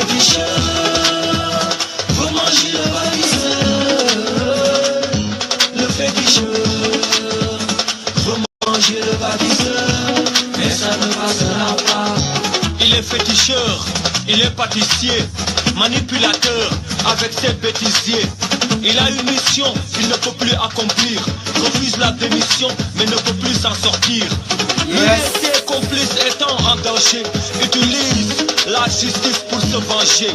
féticheur veut manger le bâtisseur. Le féticheur veut manger le bâtisseur, mais ça ne passera pas. Il est féticheur, il est pâtissier, manipulateur avec ses bêtisiers. Il a une mission qu'il ne peut plus accomplir. Refuse la démission mais ne peut plus s'en sortir. L'unité complice étant en danger, utilise la justice pour se venger.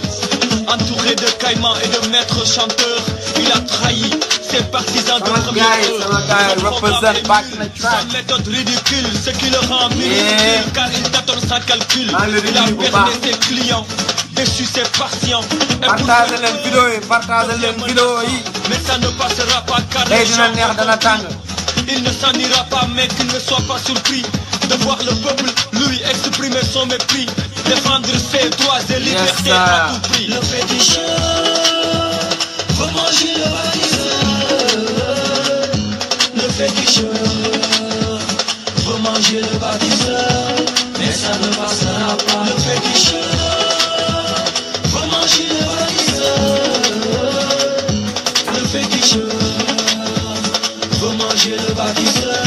Entouré de caïmans et de maîtres chanteurs, il a trahi ses partisans de première heure. Sa méthode ridicule, ce qui le rend minuscule, car il tâtonne sans calcul. Il a perdu ses clients, déçu ses patients. Partagez les vidéos, mais ça ne passera pas car les gens il ne s'en ira pas, mais qu'il ne soit pas surpris de voir le peuple lui exprimer son mépris, défendre ses droits et libertés à tout prix. Le féticheur veut manger le bâtisseur. Le féticheur veut manger le bâtisseur, mais ça ne passera pas. Le féticheur veut manger le bâtisseur. Le féticheur veut manger le bâtisseur,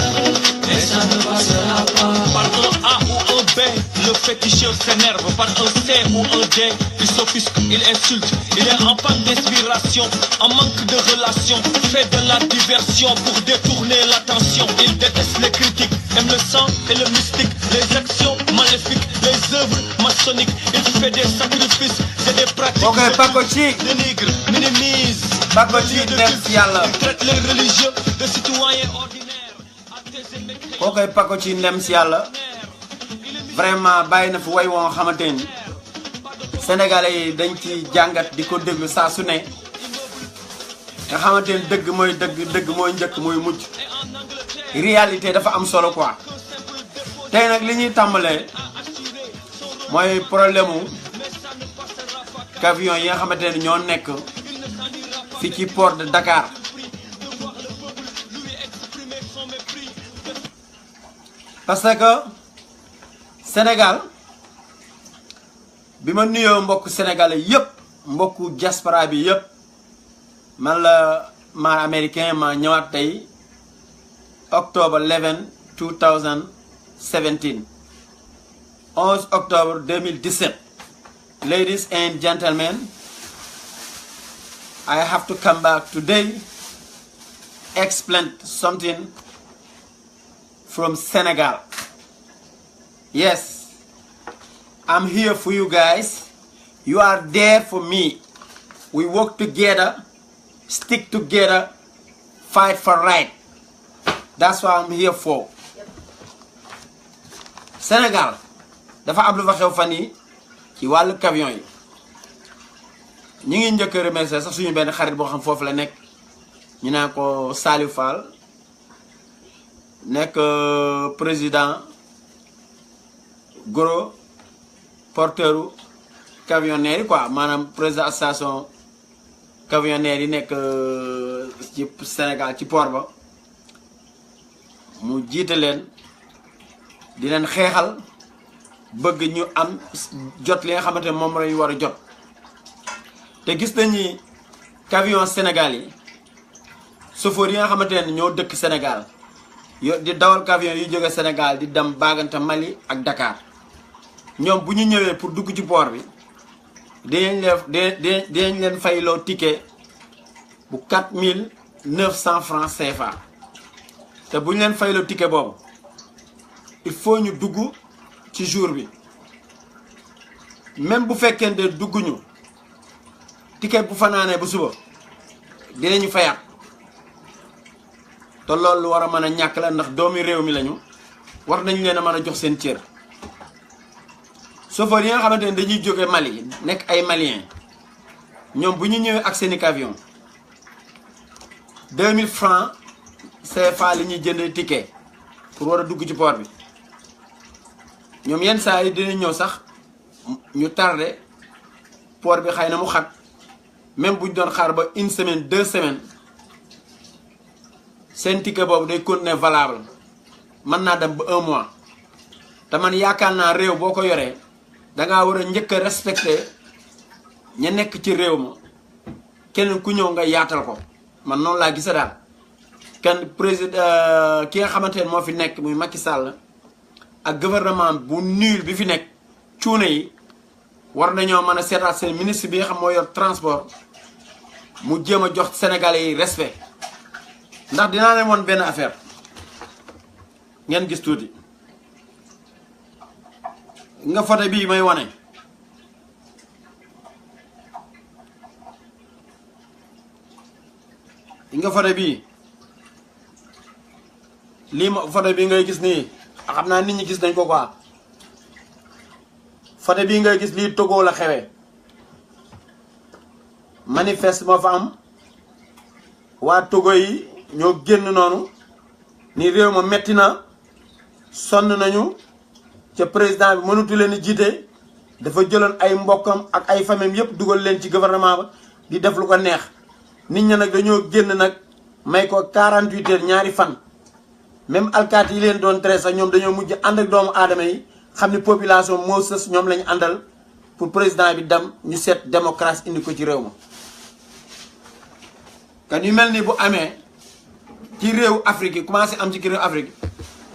mais ça ne passera pas. Par un A ou un B, le féticheur s'énerve. Par un C ou un D, il s'offusque, il insulte. Il est en panne d'inspiration, en manque de relation, fait de la diversion pour détourner l'attention. Il déteste les critiques, aime le sang et le mystique, les actions maléfiques, les œuvres maçonniques. Il fait des sacrifices et des pratiques. Dénigre, minimise. Il traite les religieux de citoyens ordinaires. Okay, Paco ci ndem si yàlla vraiment bàyyi na fi way woo xamante ni sénégalais yi dañ ci jàngat di ko déglu saa su ne nga xamante ni dëgg mooy njëkk mooy mujj réalité dafa am solo quoi. tey nag li ñuy tàmbalee mooy problème mu camion yi nga xamante ni ñoo nekk fi ci port de Dakar. Parce que Sénégal bi ma nuyoo mbokk sénégalais yëpp mbokku diaspora bi yëpp man la ma américain ma ñëwaat tey octobre 11 2017 11 octobre 2017. Ladies and gentlemen, I have to come back today explain something from Senegal. Yes, I'm here for you guys. You are there for me. We work together, stick together, fight for right. That's what I'm here for. Senegal dafa am lu fa xew fan yi ci wàllu camion yi ñu ngi njëkk a remercier sax suñu benn xarit boo xam foofu la nekk ñu naan ko Salif Fall nekk président gros porteuru camionneurs yi quoi maanaam président association camionneurs yi nekk ci Sénégal ci port ba mu jiite leen di leen xeexal bëgg ñu am jot li nga xamante ne moom lañu war a jot te gis nañu camion Sénégal yi chauffeur yi nga xamante ne ñoo dëkk Sénégal yo di dawal camion yu jóge Sénégal di dem baagante Mali ak Dakar ñoom bu ñu ñëwee pour dugg ci port bi dinañ leen fayloo ticket bu 4900 francs CFA te bu ñu leen fayloo ticket boobu il faut ñu dugg ci jour bi même bu fekkente ne dugguñu ticket bu fanaanee bu suba dinañu fayaat te loolu lu war a mën a ñàkk la ndax doomi réew mi lañu war nañu leen a mën a jox seen cër. chauffeur yi nga xamante ne dañuy jóge Mali nekk ay malien ñoom bu ñu ñëwee ak seeni camion 2000 francs CFA li ñuy jëndee ticket pour war a dugg ci port bi ñoom yenn saa yi dinañ ñëw sax ñu tardé port bi xëy na mu xat même buñ doon xaar ba une semaine 2 semaines seen ticket boobu day continuer valable mën naa dem ba 1 mois te man yaakaar naa réew boo ko yoree dangaa war a njëkk a respecter ña nekk ci réew ma keneen ku ñëw nga yaatal ko man noonu laa gisa daal kenn président ki nga xamante ne moo fi nekk muy Macky Sall ak gouvernement bu nul bi fi nekk cuune yi war nañoo mën a seetaat seen ministre bi nga xam moo yor transport mu jéem a jox Sénégalais yi respect ndax dinaa leen woon benn affaire ngeen gis tuuti nga photo bii may wane nga photo bii lii ma photo bii ngay gis nii xam naa nit ñi gis nañ ko quoi photo bii ngay gis lii Togo la xewee manifeste moo fa am waa Togo yi ñoo génn noonu ni réew ma metti na sonn nañu ca président bi mënutu leen jiite dafa jëloon ay mbokkam ak ay famem yépp dugal leen ci gouvernement ba di def lu ko neex nit ñi nag dañoo génn nag may ko 48 heures ñaari fan même alkaati yi leen doon tere sax ñoom dañoo mujj ànd ak doomu aadama yi xam ni population moo sës ñoom lañu àndal pour président bi dem ñu seet démocratie indi ko ci réew ma kan yu mel ni bu amee ci réew Afrique yi commencé am ci réew Afrique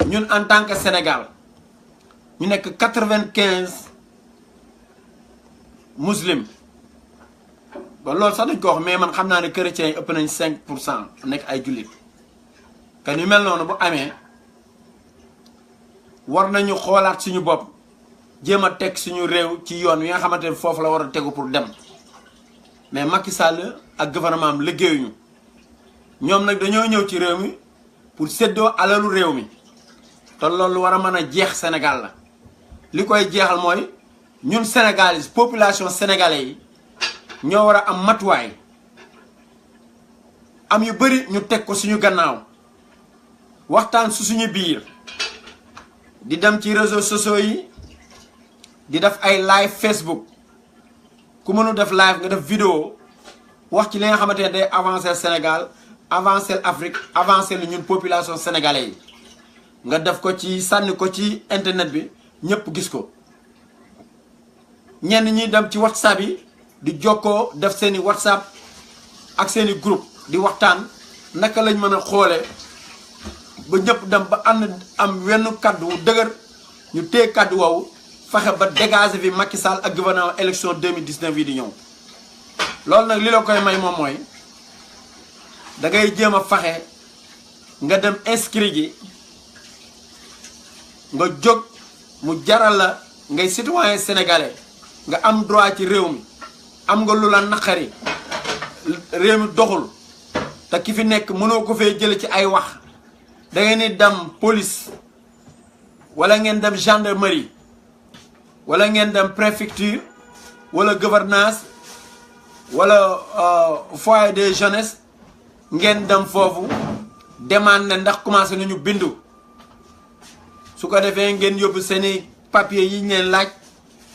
ñun en tant que Sénégal ñu nekk 95 muslim ba loolu sax dañ ko wax mais man xam naa ne chrétiens yi ëpp nañ 5% nekk ay jullit kan yu mel noonu bu amee war nañu xoolaat suñu bopp jéem a teg suñu réew ci yoon wi nga xamante ne foofu la war a tegu pour dem mais Macky Sall ak gouvernement am liggéeyuñu ñoom nag dañoo ñëw ci réew mi pour séddoo alalu réew mi te loolu war a mën a jeex Sénégal la li koy jeexal mooy ñun Sénégalais population sénégalais yi ñoo war a am matuwaay am yu bari ñu teg ko suñu gannaaw waxtaan su suñu biir di dem ci réseaux sociaux yi di def ay live Facebook ku mënu def live nga def vidéo wax ci li nga xamante ne day avancer Sénégal avancer Afrique avancer lu ñun population sénégalais yi nga def ko ci sànni ko ci internet bi ñëpp gis ko ñenn ñi dem ci WhatsApp yi di jokkoo def seeni WhatsApp ak seeni groupe di waxtaan naka lañ mën a xoole ba ñëpp dem ba ànd am wenn kàddu wu dëgër ñu téye kàddu woowu fexe ba dégager fi Macky Sall ak gouvernement élection 2019 yi di ñëw loolu nag li la koy may moom mooy da ngay jéem a fexe nga dem inscrit ji nga jóg mu jaral la ngay citoyen sénégalais nga am droit ci réew mi am nga lu la naqari réew mi doxul te ki fi nekk mënoo ko fee jële ci ay wax da ngeen di dem police wala ngeen dem gendarmerie wala ngeen dem préfecture wala gouvernance wala foyer des jeunesse ngeen dem foofu demande ndax commencé nañu bindu su ko defee ngeen yóbbu seeni papier yi ñu leen laaj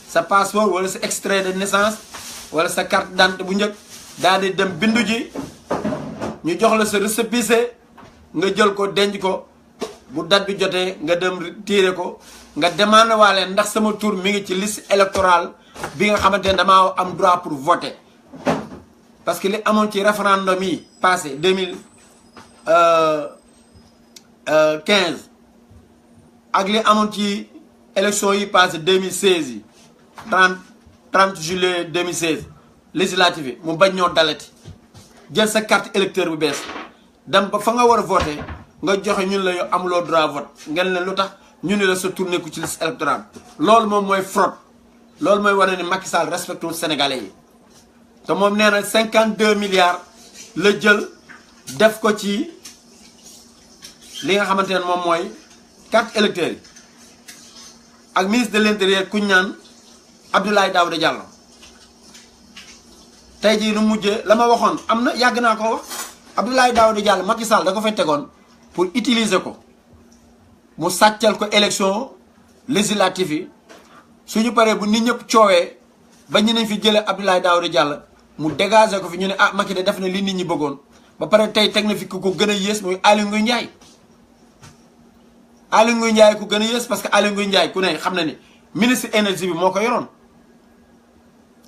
sa passeport wala sa extrait de naissance wala sa carte d'identité bu njëkk daal di dem bindu ji ñu jox la sa récépissé nga jël ko denc ko bu date bi jotee nga dem tiire ko nga demande waale ndax sama tour mi ngi ci liste électorale bi nga xamante ne damaa am droit pour voter parce que li amoon ci référendum yi passé 2015 ak li amoon ci élection yi passé 2016 yi 30 juillet 2016 législative yi mu bañ ñoo dalati jël sa carte électeur bu bees dem ba fa nga war a voter nga joxe ñun la yow amuloo droit vote ngeen leen lu tax ñu ne la sa tour nekku ci liste électorale loolu moom mooy fraude loolu mooy wane ni Macky Sall respecté wul Sénégalais yi te moom nee na 52 milliards la jël def ko ci li nga xamante ne moom mooy carte électeur yi ak ministre de l'intérieur kuñ naan Abdoulaye Daouda Diallo tey jii nu mujjee la ma waxoon am na yàgg naa ko wax Abdoulaye Daouda Diallo Macky Sall da ko fay tegoon pour utiliser ko mu sàccal ko élection législative yi suñu paree bu nit ñëpp coowee ba ñu nañ fi jëlee Abdoulaye Daouda Diallo mu dégager ko fi ñu ne ah Macky de def na li nit ñi bëggoon ba pare tey teg na fi ku ko gën a yées muy Aly Ngouille Ndiaye Aly Ngouille Ndiaye ku gën a yées parce que Aly Ngouille Ndiaye ku ne xam na ni ministre énergie bi moo ko yoroon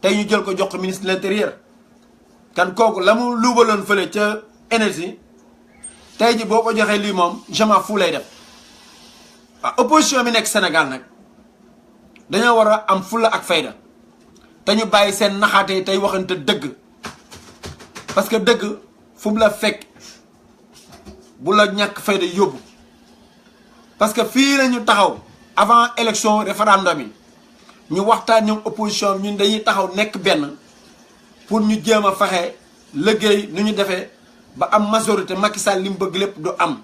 tey ñu jël ko jox ko ministre de l'intérieur kan kooku la mu luubaloon fële ca énergie tey ji boo ko joxee lii moom je m'en fous lay def waaw opposition bi nekk Sénégal nag dañoo war a am fulla ak fayda te ñu bàyyi seen naxaate tey waxante dëgg parce que dëgg fu mu la fekk bu la ñàkk fayda yóbbu parce que fii la ñu taxaw avant élection référendum yi ñu waxtaan ñoom opposition ñun dañuy taxaw nekk benn pour ñu jéem a fexe liggéey nu ñu defee ba am majorité Macky Sall li mu bëgg lépp du am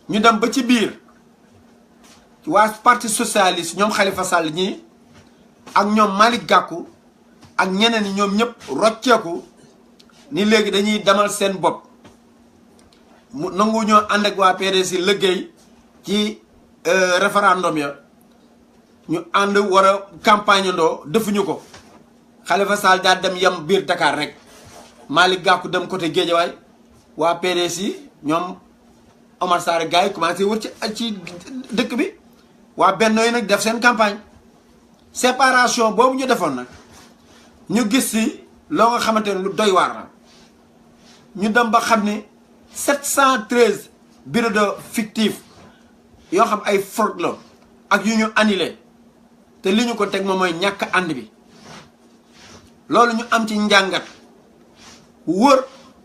ñu dem ba ci biir waa parti socialiste ñoom Khalifa Sall ñii ak ñoom Malick Gakou ak ñeneen ñi ñoom ñëpp rocceeku ni léegi dañuy demal seen bopp mu nangu ñoo ànd ak waa PDS yi liggéey ci référendum ya ñu ànd war a campagne ndoo defuñu ko Khalifa Sall daal dem yem biir Dakar rek Malick Gakou dem côté Guédiawaye waa PDS yi ñoom Omar Sarr gars yi commencé wër ci dëkk bi waa Benno yi nag def seen campagne séparation boobu ñu defoon nag ñu gis si loo nga xamante ne lu doy waar la ñu dem ba xam ni 713 bureau de fictif yoo xam ay fraude la ak yu ñu annulé te li ñu ko teg moom mooy ñàkk ànd bi loolu ñu am ci njàngat wër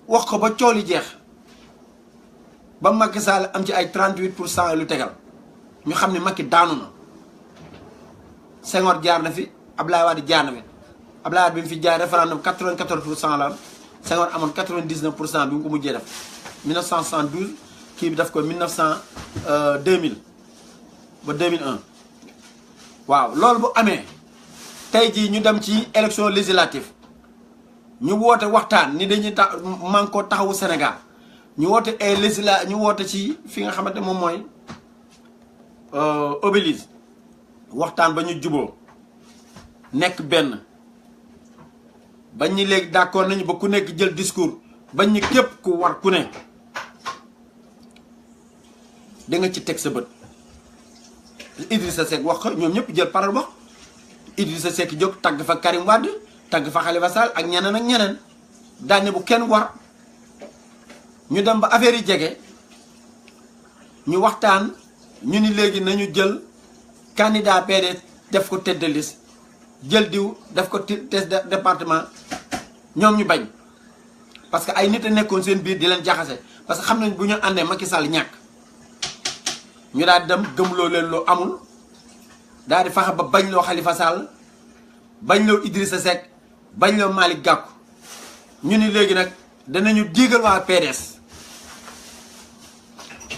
wax ko ba cooli jeex ba Macky Sall am ci ay 38% lu tegal ñu xam ne Macky daanu na Senghor jaar na fi Abdoulaye Wade jaar na fi Abdoulaye Wade bi mu fi jaar référendum 94% la am Senghor amoon 99% bi mu ko mujjee def 1972 kii bi def ko 2000 ba 2001 waaw loolu bu amee tey jii ñu dem ci élection législative ñu woote waxtaan ni dañuy manko taxawu Sénégal ñu woote ñu woote ci fi nga xamante moom mooy Obélisque waxtaan ba ñu juboo nekk benn bañ ñi léegi d'accord nañu ba ku nekk jël discours bañ ñi képp ku war ku ne da nga ci teg sa bët Idrissa Seck wax ko ñoom ñëpp jël parole wax Idrissa Seck jóg tagg fa Karim Wade tagg fa Khalifa Sall ak ñeneen daane bu kenn war ñu dem ba affaire yi jege ñu waxtaan ñu ni léegi nañu jël candidat PDS def ko tête de liste jël diw def ko test de département ñoom ñu bañ parce que ay nit a nekkoon seen biir di leen jaxase parce que xam nañ bu ñu àndee Macky Sall ñàkk ñu daal dem gëmloo leen loo amul daal di fexe ba bañ loo Khalifa Sall bañ loo Idrissa Seck bañ loo Malick Gakou ñu ni léegi nag danañu diigal waa PDS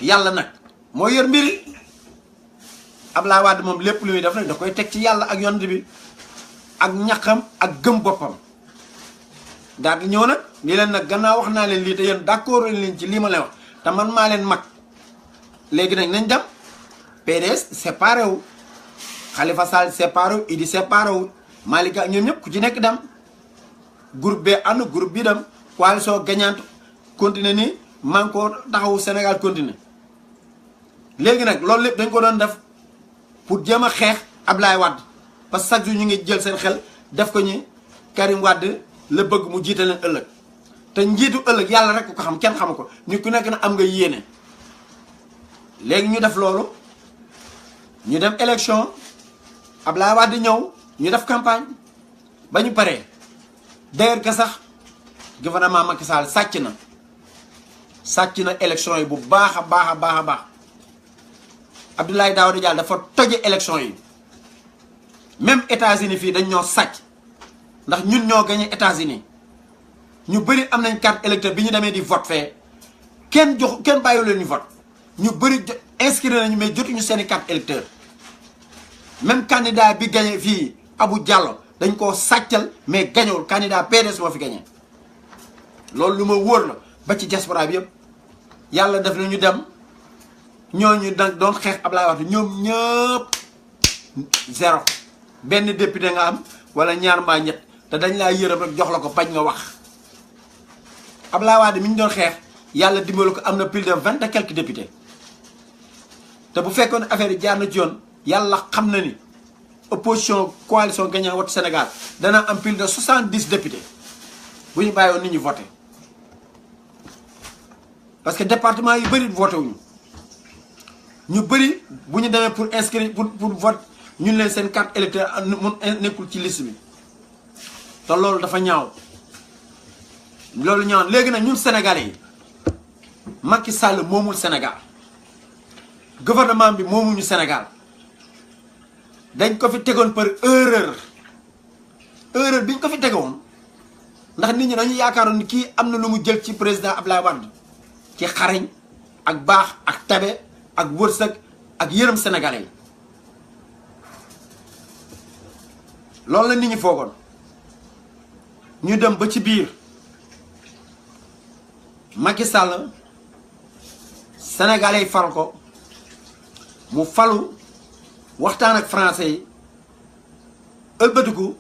yàlla nag moo yor mbiri Abdoulaye Wade moom lépp lu muy def nag da koy teg ci yàlla ak yonent bi ak ñaqam ak gëm boppam daal di ñëw nag ni leen nag gannaaw wax naa leen lii te yéen d'accord leen ci lii ma leen wax te man maa leen mag léegi nag nañ dem PDS séparé wu Khalifa Sall séparé wu Idi séparé wu Malick Gakou ñoom ñëpp ku ci nekk dem groupe bee ànd groupe bi dem coalition gagnante continuer ni manko taxawu Sénégal continuer léegi nag loolu lépp dañ ko doon def pour jéem a xeex Abdoulaye Wade parce que chaque jour ñu ngi jël seen xel def ko ñi Karim Wade la bëgg mu jiite leen ëllëg te njiitu ëllëg yàlla rek ko xam kenn xamu ko ñu ku nekk na am nga yéene léegi ñu def loolu ñu dem élection Abdoulaye Wade ñëw ñu def campagne ba ñu paree d'ailleurs que sax gouvernement Macky Sall sàcc na élection yi bu baax a baax a baax a baax Abdoulaye Daouda Diallo dafa toje élection yi même États-Unis fii dañ ñoo sàcc ndax ñun ñoo gagné États-Unis ñu bëri am nañ carte électeur bi ñu demee di vote fee kenn bàyyi leen ñu vote ñu bëri inscrire nañu mais jotuñu seeni carte électeur même candidat bi gagné fii Abou Diallo dañ koo sàccal mais gañewul candidat PDS moo fi gagné loolu lu ma wóor la ba ci diaspora bi yëpp yàlla def na ñu dem ñooñu nag doon xeex Abdoulaye Wade ñoom ñëpp zéro benn député nga am wala ñaar mbaa ñett te dañ laa yërëm rek jox la ko bañ nga wax Abdoulaye Wade mi ñu doon xeex yàlla dimbali ko am na plus de 20 et quelques députés te bu fekkoon affaire yi jaar na ci yoon yàlla xam na ni opposition coalition gagné Wattu Sénégal dana am pile de 70 députés bu ñu bàyyoon nit ñi voté parce que département yi bëri voté wuñu ñu bëri bu ñu demee pour inscrire pour vote ñun leen seen carte électeur nekkul ci liste bi te loolu dafa ñaaw loolu ñaaw léegi nag ñun Sénégalais yi Macky Sall moomul Sénégal gouvernement bi moomuñu Sénégal dañ ko fi tegoon par erreur bi ñu ko fi tegoon ndax nit ñi dañu yaakaaroon ni kii am na lu mu jël ci président Abdoulaye Wade ci xarañ ak baax ak tabe ak wërsëg ak yërëm sénégalais yi loolu la nit ñi foogoon ñu dem ba ci biir Macky Sall sénégalais yi fal ko mu falu waxtaan ak français yi ëlbatiku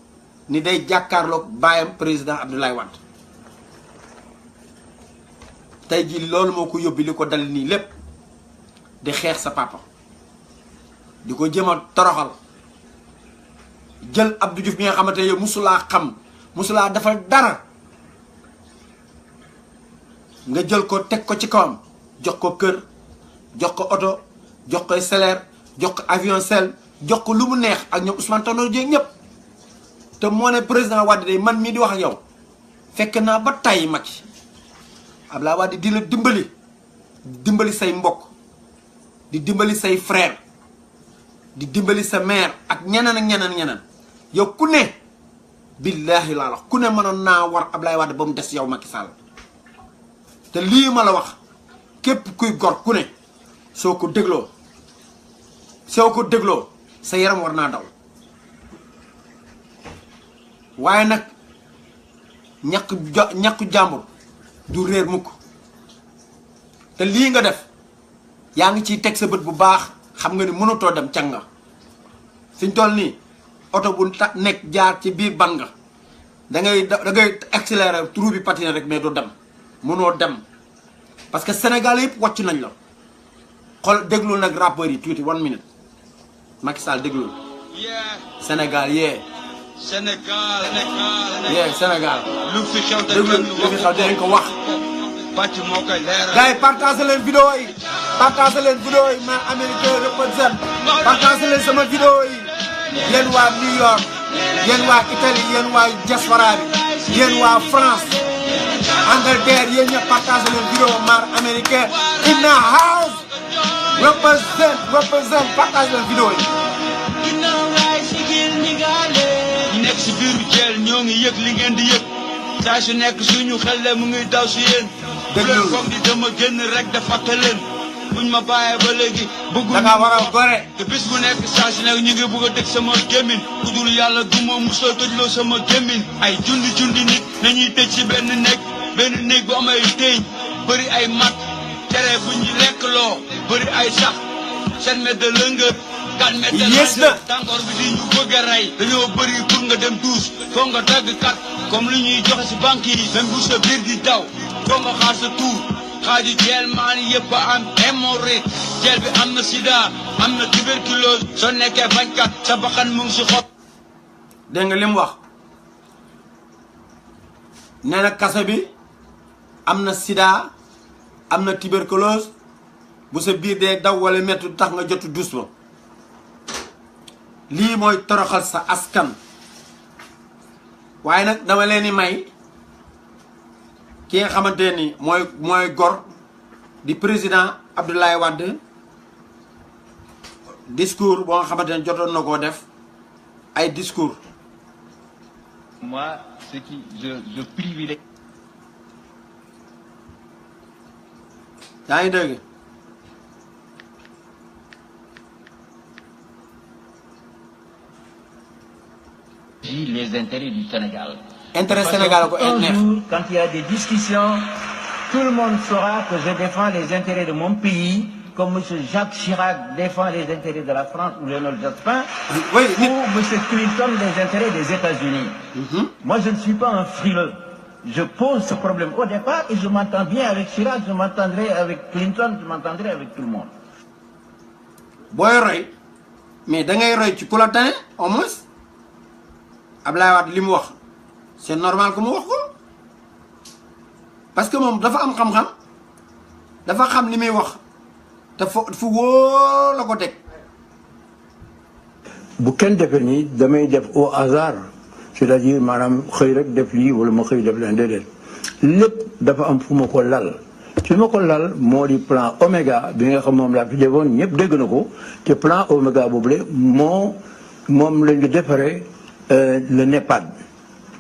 ni day jàkkaarloog baayam président Abdoulaye Wade tey jii loolu moo ko yóbbi li ko dal nii lépp di xeex sa papa di ko jëm a toroxal jël Abdou Diouf bi nga xamante ne yow musulaa xam musulaa defal dara nga jël ko teg ko ci kawam jox ko kër jox ko oto jox ko salaire jox ko avion sel jox ko lu mu neex ak ñoom Ousmane Tanor Dieng ñëpp te moo ne président Wade day man mii di wax ak yow fekk naa ba tàyyi Macky Abdoulaye Wade di la dimbali say mbokk di dimbali say frère di dimbali sa mère ak ñeneen yow ku ne billaahi laa wax ku ne mënoon naa war Abdoulaye Wade ba mu des yow Macky Sall te lii ma la wax képp kuy gor ku ne soo ko dégloo sa yaram war naa daw waaye nag ñàkku jàmbur du réer mukk te lii nga def yaa ngi ciy teg sa bët bu baax xam nga ni mënutoo dem càng nga fi ñu toll nii oto bu nekk jaar ci biir ban nga da ngay accélérer trou bi patiner rek mais doo dem mënoo dem parce que Sénégal yëpp wàcc nañ la xool déglul nag rappeurs yi tuuti 1 minute Macky Sall déglul Sénégal Sénégal lu fi xew te déglul lu fi xew dinañ ko wax pàcc moo koy leeral gars yi partagé leen vidéo yi ma américain représente partagé leen sama vidéo yi yéen waa New York yéen waa Italie yéen waa diaspora bi yéen waa France Angleterre yéen ñëpp partagé leen vidéo maar américain in the house represent partagé leen vidéo yi ñi nekk si biir jeel ñoo ngi yëg li ngeen di yëg saa su nekk suñu xel mu ngi daw si yéen déglu foog di dama génn rek dafa leen buñ ma bàyyee ba léegi bëggu da nga war a gore te bis bu nekk saa su nekk ñu ngi bëgg a dëgg sama gémmiñ ku dul yàlla du ma musoo tëjloo sama gémmiñ ay jundi nit nañuy tëj si benn néeg bu amay téeñ bëri ay mat tere bu ñu lekk loo bëri ay sax 7 mètres de longueur 4 mètres de largeur tàngoor bi di ñu bëgg a rey dañoo bëri pour nga dem douche foog nga dagg kat comme li ñuy joxe si banque yi même bu sa biir di daw foog nga xaar sa tour xaaju jeel maan yëpp a am hémorroïde jeel bi am na sida am na tuberculose soo nekkee bañkat sa bakkan mu ngi si xob dégg nga li mu wax nee na kaso bi am na sida am na tuberculose bu sa biir dee daw wala métti tax nga jotu dus ba lii mooy toroxal sa askan waaye nag dama leen di may ki nga xamante ni mooy gor di président Abdoulaye Wade discours boo nga xamante ne jotoon na koo def ay discours. Moi, ce qui je privilégie. yaa ngi dégg. Les intérêts du Sénégal. Intérêt Sénégal ko un jour, quand il y a des discussions, tout le monde saura que je défends les intérêts de mon pays, comme M. Jacques Chirac défend les intérêts de la France ou Léonard Jospin, oui, ou M. Clinton les intérêts des États-Unis. Moi, je ne suis pas un frileux. Je pose ce problème au départ et je m'entends bien avec Chirac, je m'entendrai avec Clinton, je m'entendrai avec tout le monde. Boy roy mais da ngay roy ci ku la tane au moins Abdoulaye Wade li mu wax c'est normal que mu wax ko parce que moom dafa am xam-xam dafa xam li muy wax te fu wóor la ko teg. bu kenn defee nii damay def au hasard c'est-à-dire maanaam xëy rek def lii wala ma xëy def leen déedéet lépp dafa am fu ma ko lal fi ma ko lal moo di plan Oméga bi nga xam moom laa fi defoon ñëpp dégg na ko te plan Oméga boobule moom lañu defaree le NEPAD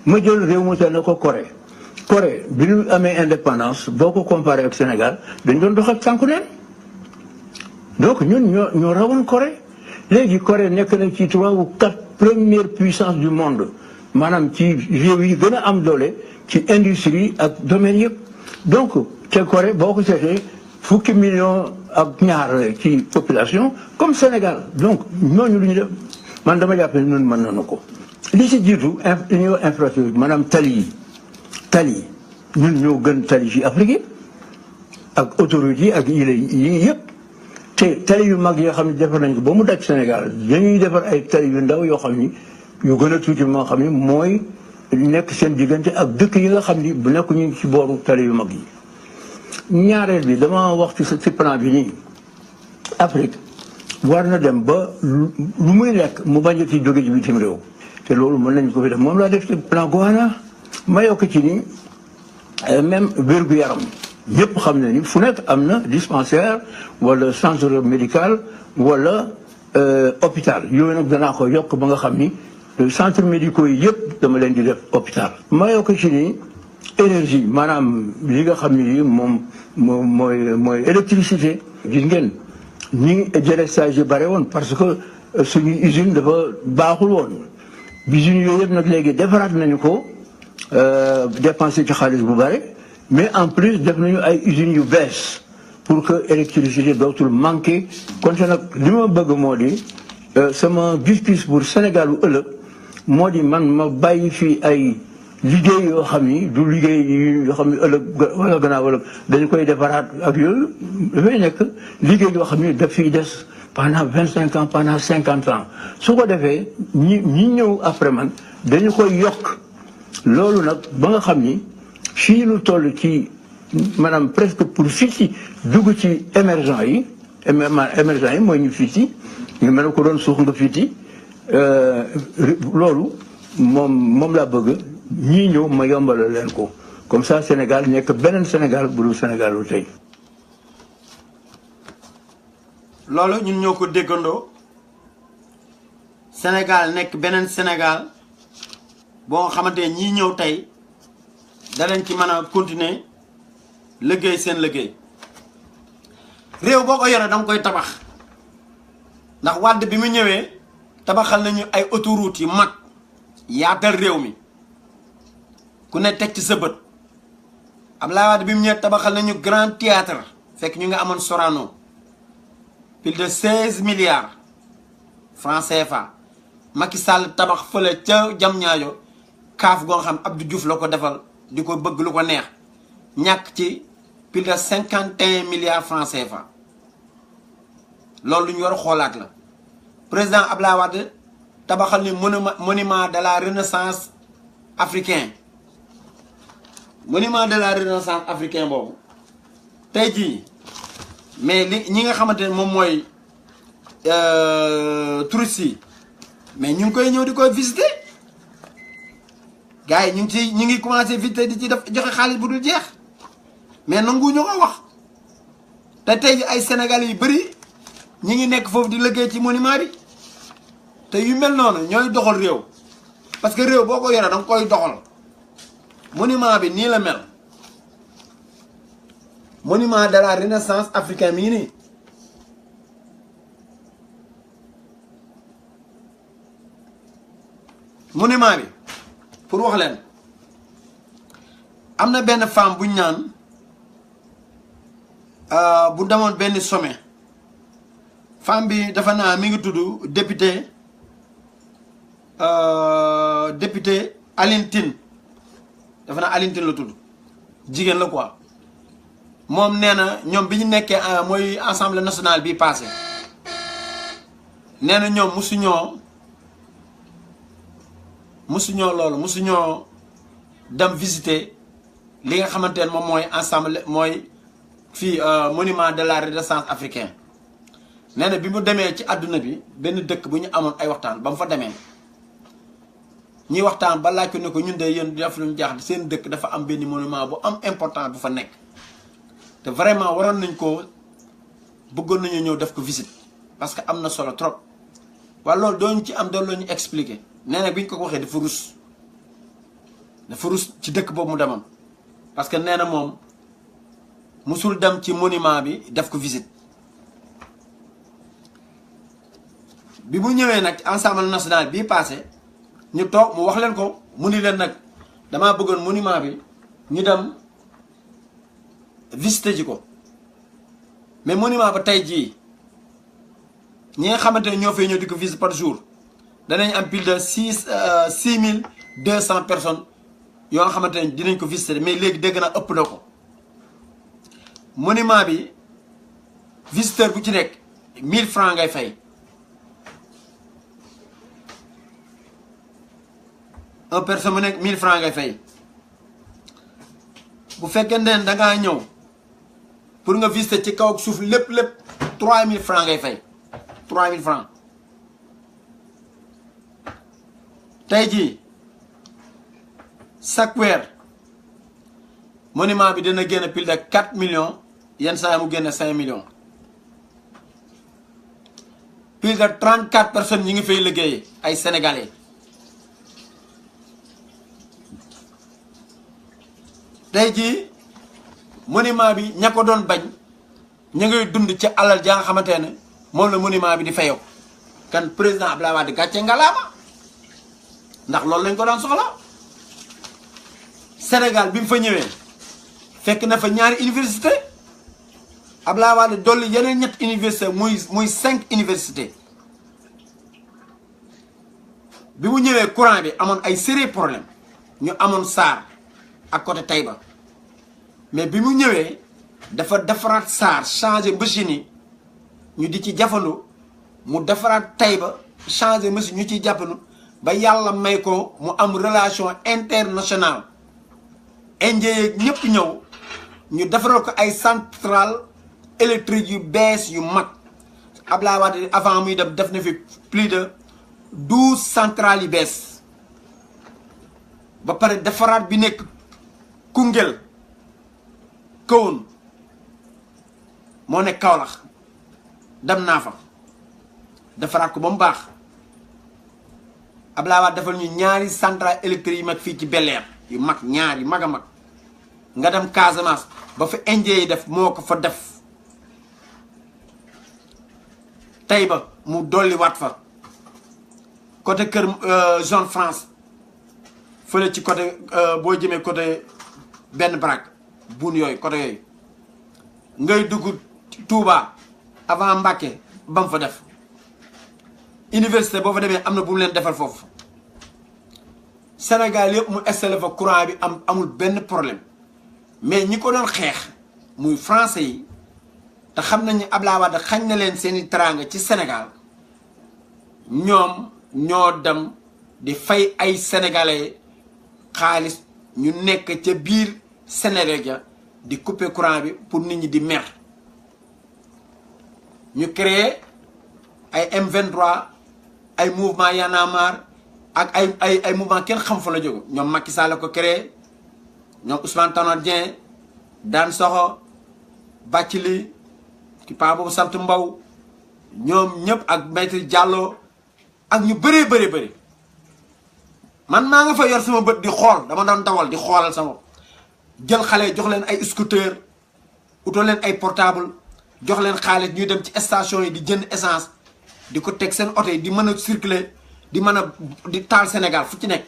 ma jël réew mu toll na ko Corée bi ñu amee indépendance boo ko comparé ak Sénégal dañ doon dox ak sànku neen donc ñun ñoo rawoon Corée léegi Corée nekk na ci 3 ou 4 premières puissances du monde maanaam ci réew yi gën a am doole ci industrie ak domaine yëpp donc te Corée boo ko seetee fukki millions ak ñaar ci population comme Sénégal donc ñooñu lu ñu def man dama jàpp ne ñun mën nañu ko. li ci jiitu li ñuy wax infrastructure maanaam tali ñun ñoo gën tali ci Afrique ak autoroute yi ak yi yëpp te tali yu mag yoo xam ne defar nañ ko ba mu daj Sénégal dañuy defar ay tali yu ndaw yoo xam ni yu gën a tuuti moo xam ni mooy nekk seen diggante ak dëkk yi nga xam ni bu nekk ñu ci booru tali yu mag yi. ñaareel bi dama wax ci plan bi nii Afrique war na dem ba lu muy lekk mu bañ a ci jóge ci bitim réew te loolu mën nañ ko fi def moom laa def ci plan Goana ma yokk ci ni même wér-gu-yaram ñëpp xam ne ni fu nekk am na dispensaire wala centre médical wala hôpital yooyu nag danaa ko yokk ba nga xam ni centre médicaux yi yëpp dama leen di def hôpital. ma yokk ci ni énergie maanaam li nga xam ni moom mooy électricité. gis ngeen ñi délestage yi bare woon parce que suñu usine dafa baaxul woon usines yooyu yëpp nag léegi defaraat nañu ko dépensé ci xaalis bu bare. mais en plus def nañu ay usines yu bees pour que électricité dootul manqué kon nag li ma bëgg moo di sama gis-gis pour Sénégal bu ëllëg moo di man ma bàyyi fii ay liggéey yoo xam ni du liggéey yoo xam ni ëllëg wala gannaaw ëllëg dañu koy defaraat ak yooyu dafay nekk liggéey yoo xam ni daf fiy des pendant 25 ans pendant 50 ans su ko defee ñi ñëw après man dañu koy yokk loolu nag ba nga xam ni fii lu toll ci maanaam presque pour fii ci dugg ci émergent yi mooy ñu fii ci ñu mel ne ko doon suux nga fii ci loolu moom laa bëgg ñii ñëw ma yombalal leen ko comme ça Sénégal nekk beneen Sénégal bu dul Sénégal lu tey. loolu ñun ñoo ko déggandoo Sénégal nekk beneen Sénégal boo xamante ne ñii ñëw tey. dalañ ci mën a continuer liggéey seen liggéey réew boo ko yore danga koy tabax ndax Wàdd bi mu ñëwee tabaxal nañu ay autoroutes yu mag yaatal réew mi ku ne teg ci sa bët Abdoulaye Wade bi mu ñëwee tabaxal nañu grand théâtre fekk ñu nga amoon Sorano plus de 16 milliards francs CFA Macky Sall tabax fële ca Diamniadio kaaf goo xam Abdou Diouf la ko defal di ko bëgg lu ko neex ñàkk ci plus de 51 milliards francs CFA loolu lu ñu war a xoolaat la président Abdoulaye Wade tabaxal ni monument de la renaissance africain monument de la renaissance africain boobu tey jii mais li ñi nga xamante ne moom mooy touristes yi mais ñu ngi koy ñëw di koy visiter gars yi ñu ngi commencé visiter di ci def joxe xaalis bu dul jeex mais nangu ñu ko wax te tey ji ay Sénégalais yu bëri ñi ngi nekk foofu di liggéey ci monument bi te yu mel noonu ñooy doxal réew parce que réew boo ko yoree danga koy doxal monument bi nii la mel monument de la renaissance africaine mi ngi nii monument bi pour wax leen am na benn femme bu ñu naan bu demoon benn sommet femme bi dafa naa mi ngi tudd député Aline Tine dafa naa Aline Tine la tudd jigéen la quoi moom nee na ñoom bi ñu nekkee mooy assemblée nationale bi passé nee na ñoom musuñoo loolu musuñoo dem visiter li nga xamante ne moom mooy ensemble mooy fii monument de la renaissance africain nee na bi mu demee ci àdduna bi benn dëkk bu ñu amoon ay waxtaan ba mu fa demee ñuy waxtaan ba laaj ko ne ko ñun de yéen def luñu jaax seen dëkk dafa am benn monument bu am important bu fa nekk te vraiment waroon nañ ko bëggoon nañu ñëw def ko visite parce que am na solo trop waaye loolu dooñu ci am doon la ñu expliquer nee na bi ñu ko waxee dafa rus ci dëkk boobu mu demoon parce que nee na moom musul dem ci monument bi def ko visite bi mu ñëwee nag Assemblée nationale bii passé ñu toog mu wax leen ko mu ni leen nag damaa bëggoon monument bi ñu dem visiter ji ko mais monument ba tey jii ñi nga xamante ne ñoo fay ñëw di ko visiter par jour danañ am plus de 6200 personnes yoo nga xamante ne dinañ ko visiter mais léegi dégg naa ëpp na ko monument bi visiteur bu ci nekk 1000 francs ngay fay un personne bu nekk 1000 francs ngay fay bu fekkee ne da ngaa ñëw pour nga visiter ci kaw ak suuf lépp 3000 francs ngay fay 3000 francs tey jii chaque weer monument bi dina génn plus de 4 millions yenn saa mu génn 5 millions plus de 34 personnes ñi ngi fay liggéey ay sénégalais tey jii monument bi ña ko doon bañ ña ngay dund ci alal ja nga xamante ne moom la monument bi di fayoo kan président Abdoulaye Wade gàcce ngalaama ndax loolu lañ ko daan soxla Sénégal bi mu fa ñëwee fekk na fa ñaari université Abdoulaye Wade dolli yeneen ñett université muy 5 université bi mu ñëwee courant bi amoon ay sérieux problème ñu amoon Sarr ak côté Taïba mais bi mu ñëwee dafa defaraat Sarr changé machine yi ñu di ci jafandu mu defaraat Taïba changé machine ñu ciy jàppandu ba yàlla may ko mu am relation internationale indien yeeg ñëpp ñëw ñu defaral ko ay centrale électrique yu bees yu mag Abdoulaye Wade avant muy dem def na fi plus de 12 centrales yu bees ba pare defaraat bi nekk Koungheul Kahone moo nekk Kaolack dem naa fa defaraat ko ba mu baax Abdoulaye Wade defal ñu ñaari centrale électrique yu mag fii ci Bel-Air yu mag ñaar yu mag a mag nga dem Casamance ba fa indien yi def moo ko fa def Taïba mu dolli waat fa côté kër zone France fële ci côté boo jëmee côté benn baraak buun yooyu côté yooyu ngay dugg Touba avant Mbacké ba mu fa def université boo fa demee am na bu mu leen defal foofu Sénégal yëpp mu installé fa courant bi amul benn problème mais ñi ko doon xeex muy français yi te xam nañ ne Abdoulaye Wade xañ na leen seeni teraanga ci Sénégal ñoom ñoo dem di fay ay sénégalais xaalis ñu nekk ca biir Sénégal ja di couper courant bi pour nit ñi di mer ñu créé ay M23 ay mouvement Y'en a marre ak ay mouvement kenn xam fa la jóge ñoom Macky Sall la ko créé ñoom Ousmane Tanor Dieng daan soxo Bathily ki paa boobu sant Mbow ñoom ñëpp ak Maître Diallo ak ñu bëree bëri man maa nga fa yor sama bët di xool dama doon dawal di xoolal sama jël xale jox leen ay scooter utal leen ay portable jox leen xaalis ñuy dem ci station yi di jënd essence di ko teg seen oto yi di mën a circuler di mën a di taal Sénégal fu ci nekk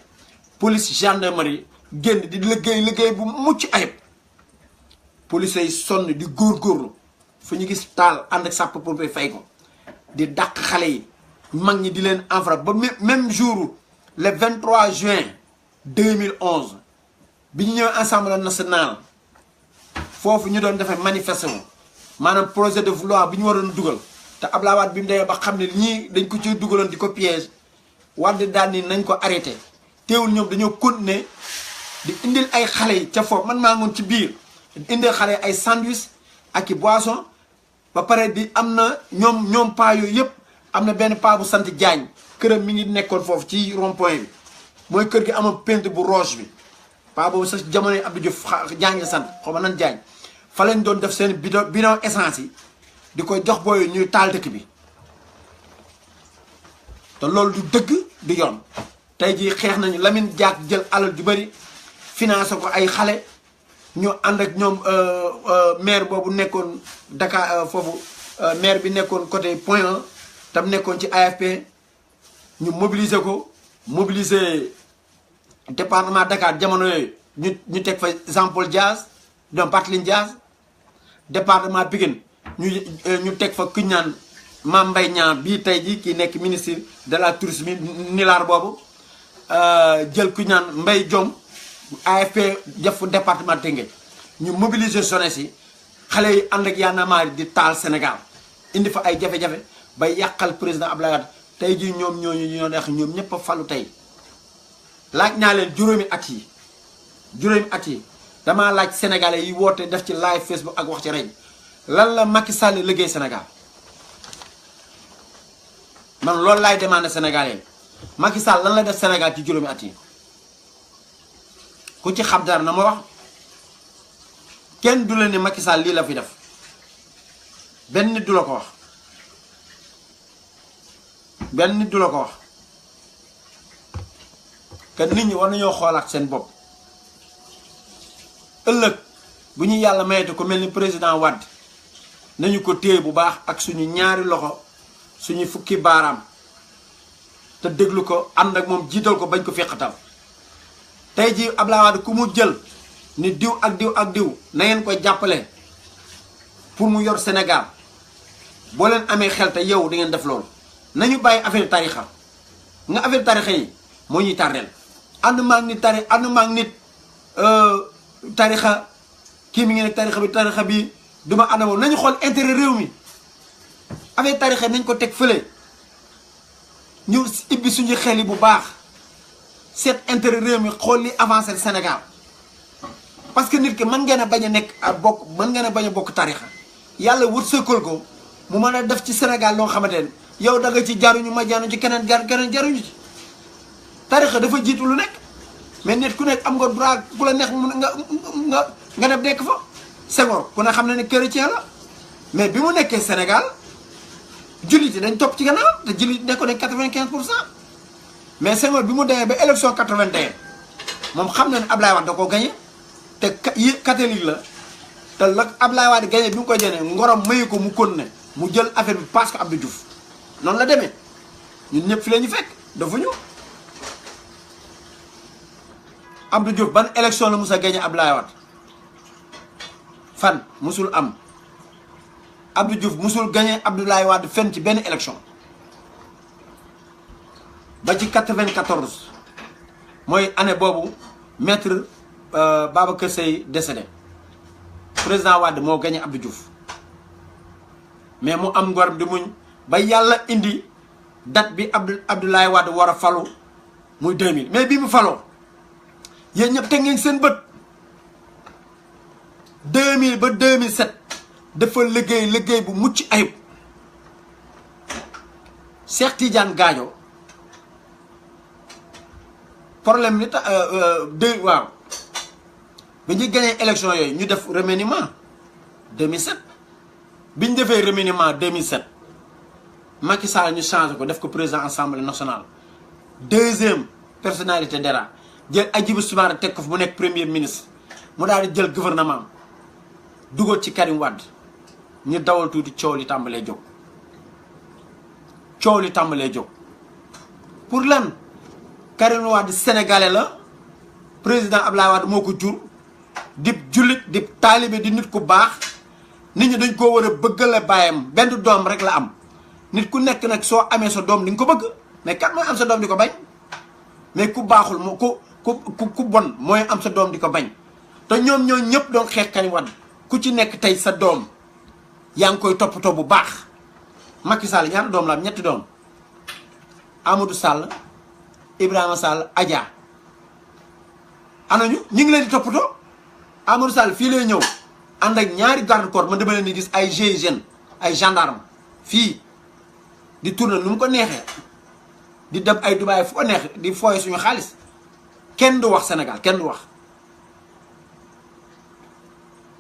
police gendarmerie génn di liggéey bu mucc ayib police yi sonn di góorgóorlu fu ñu gis taal ànd ak sapeurs-pompiers fay ko di dàq xale yi mag ñi di leen enfra ba même jour le 23 juin 2011 bi ñu ñëwee Assemblée nationale foofu ñu doon defee manifestation maanaam projet de loi bi ñu waroon dugal te Abdoulaye Wade bi mu demee ba xam ne ñii dañ ko ci dugaloon di ko piège Wade daal ni nañ ko arrêté teewul ñoom dañoo continuer di indil ay xale yi ca foofu man maa ngoon ci biir indil xale yi ay sandwich ak i boisson ba pare di am na ñoom paa yooyu yëpp am na benn paa bu sant Diagne këram mi ngi nekkoon foofu ci rond point bi mooy kër gi amoon peintre bu rouge bi paa boobu sax jamono Abdou Diouf Diagne la sant xaw ma nan Diagne fa lañ doon def seen bidon essence yi di koy jox booy ñuy taal dëkk bi te loolu du dëgg du yoon tey jii xeex nañu Lamine Diack jël alal ju bëri financé ko ay xale ñu ànd ak ñoom maire boobu nekkoon Dakar foofu maire bi nekkoon côté Point 1 tam nekkoon ci AFP ñu mobiliser ko mobiliser département Dakar jamono yooyu ñu teg fa Jean Paul Diaz donc Barthélémy Diaz département Pikine ñu teg fa kuñ naan Mame Mbaye Niang bii tey jii kii nekk ministre de la tourisme nilaar boobu jël kuñ naan Mbaye Diom AFP def fu département Tëngéej ñu mobiliser jeunesse yi xale yi ànd ak Y'en a marre di taal Sénégal indi fa ay jafe-jafe ba yàqal président Abdoulaye Wade tey jii ñoom ñoo neex ñoom ñëpp a falu tey laaj naa leen juróomi at yi damaa laaj sénégalais yi woote def ci live Facebook ak wax ci rajo lan la Macky Sall liggéey Sénégal man loolu laay demandé sénégalais yi Macky Sall lan la def Sénégal ci juróomi at yi ku ci xam dara na ma wax kenn du la ne Macky Sall lii la fi def benn nit du la ko wax benn nit du la ko wax que nit ñi war nañoo xoolaat seen bopp ëllëg bu ñu yàlla mayete ko mel ni président Wade nañu ko téye bu baax ak suñu ñaari loxo suñu fukki baaraam te déglu ko ànd ak moom jiital ko bañ ko feqatal tey jii Abdoulaye Wade ku mu jël ni diw ak diw ak diw na ngeen koy jàppale pour mu yor Sénégal boo leen amee xel te yow di ngeen def loolu nañu bàyyi affaire tarixa nga affaire tarixa yi moo ñuy tardeel ànd maag nit tarixa kii mi ngi nekk tarixa bi duma ànd moom nañu xool intérêt réew mi affaire tarixa nañ ko teg fële ñu ibbi suñu xel yi bu baax seet intérêt réew mi xool li avancé Sénégal parce que nit ki mën ngeen a bañ a nekk ak bokk mën ngeen a bañ a bokk tarixa yàlla wërsëgal ko mu mën a def ci Sénégal loo xamante ne yow da nga ci jaruñu ma jaruñu ci keneen jaruñu ci tarixa dafa jiitu lu nekk mais nit ku nekk am nga droit ku la neex nga def nekk fa Senghor ku ne xam ne ne chrétien la mais bi mu nekkee Sénégal jullit yi dañ topp ci gannaaw te jullit nekkoon nañ 95%. mais Senghor bi mu demee ba élection 81 moom xam na ne Ablaye Wade da koo gagné te catholique la te la Ablaye Wade gagné bi mu ko jënee ngorom mayu ko mu continué mu jël affaire bi parce que Abdou Diouf noonu la demee ñun ñëpp fi la ñu fekk dafa ñu Abdou Diouf ban élection la musa gagné Ablaye Wade fan musul am Abdou Diouf musul gagné Abdoulaye Wade fenn ci benn élection ba ci 94 mooy année boobu maître Babacar Seye décédé président Wade moo gagné Abdou Diouf mais mu am ngoram di muñ ba yàlla indi date bi Abdoulaye Wade war a falu muy 2000 mais bi mu faloo yéen ñëpp teg ngeen seen bët 2000 ba 2007 dafa liggéey bu mucc ayib Cheikh Tidiane Gadio problème li tax waaw bi ñu gagné élection yooyu ñu def remaniement 2007 bi ñu defee remaniement 2007 Macky Sall ñu changé ko def ko président assemblée nationale deuxième personnalité dara jël Hadjibou Soumaré teg ko fu mu nekk premier ministre mu daal di jël gouvernement dugal ci Karim Wade ñu dawal tuuti coow li tàmbalee jóg pour lan Karim Wade sénégalais la président Abdoulaye Wade moo ko jur di jullit di taalibe di nit ku baax nit ñi dañ koo war a bëggale bàyyam benn doom rek la am nit ku nekk nag soo amee sa doom di nga ko bëgg mais kat mooy am sa doom di ko bañ mais ku baaxul moo ku bon mooy am sa doom di ko bañ te ñoom ñoo ñëpp doon xeex Karim Wade ku ci nekk tey sa doom yaa ngi koy toppatoo bu baax Macky Sall ñaata doom la am ñetti doom Amadou Sall Ibrahima Sall Adja anañu ñu ngi leen di toppatoo Amadou Sall fii lay ñëw ànd ak ñaari garde corps man dama leen di gis ay GIGN ay gendarme fii di tourner nu mu ko neexee di dem ay Dubaay fu ko neex di fooye suñu xaalis kenn du wax Sénégal kenn du wax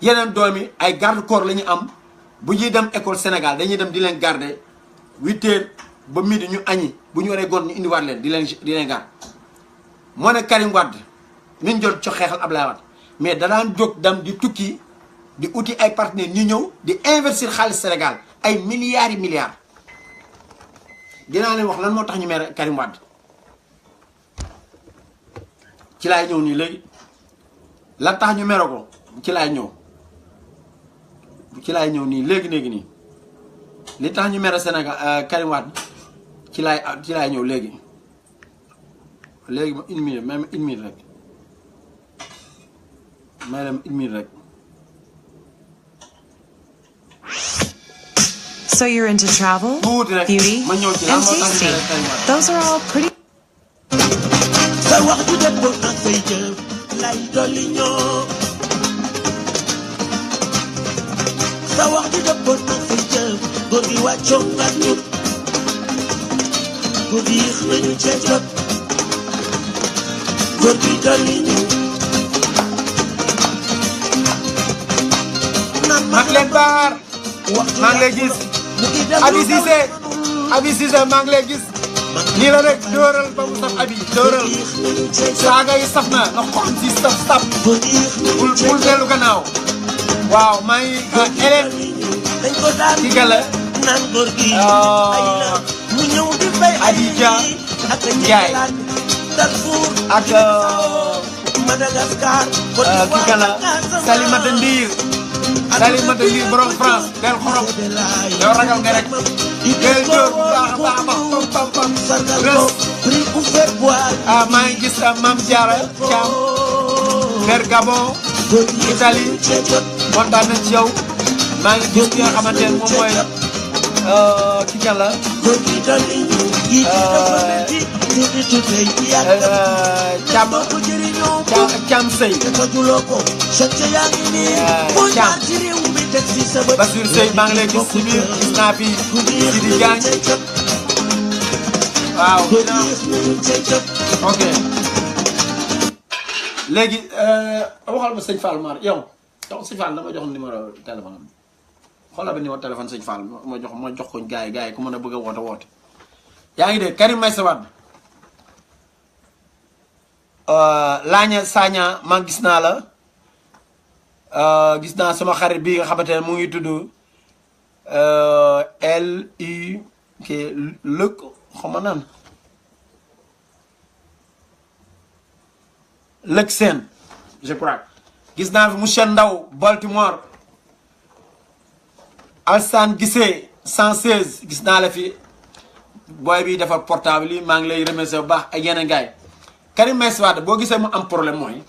yeneen doomi ay garde corps la ñu am bu ñuy dem école Sénégal dañuy dem di leen garder 8 heures ba midi ñu añi bu ñu waree goon ñu indiwaat leen di leen garder moo ne Karim Wade min jot co xeexal Ablaye Wade mais danaan jóg dem di tukki di uti ay partenaires ñu ñëw di investir xaalis Sénégal ay milliards yi milliards dinaa leen wax lan moo tax ñu mere Karim Wade ci laay ñëw nii léegi lan tax ñu mere ko ci laay ñëw nii léegi nii li tax ñu mere Sénégal Karim Wade ci laay ñëw léegi ma une minute même une minute rek may dem une minute rek. So you're into travel, beauty, and tasty. Those are all pretty. sa wax ju dëppoo ak say jëf lay dolli ñoo sa wax ju dëppoo ak say jëf góor gi wàccoo nga ñu góor gi yéex nañu cee jot góor gi dolli ñu mag leen baar maa ngi lay gis Abi Cissé maa ngi lay gis nii la rek dóoral ba mu saf Abi dóoral saaga yi saf na xool si saf bul dellu gannaaw waaw maa ngi Hélène ci gala Adja Ndiaye ak ki gala Salimata Ndir borom France del xorom yow ragal nga rek del dóor bu baax a pam maa ngi gis Mame Diarra Thiam vers Gabon Italie kontaan nañ ci yow maa ngi gis ki nga xamante ne moom mooy ki kan la Thiam Sey Bassirou Sey maa ngi lay gis ci biir gis naa fi Sidi Diagne waaw ok léegi waxal ma sëñ Fall Mar yow sëñ Fall dama jox numéro téléphone am xoolal ba numéro téléphone sëñ Fall ma jox ko gars yi ku mën a bëgg a woote yaa ngi dégg Karim Meïssa Wade Laaña Sagna maa gis naa la gis naa sama xarit bi nga xamante ne mu ngi tudd LUK lëkk xama naan lëkk seen je crois gis naa fi monsieur Ndaw Baltimore Alsane Gissé 116 gis naa la fi booy bi defar portable yi maa ngi lay remercier bu baax ak yeneen gars yi Karim Meïssa Wade boo gisee mu am problème mooy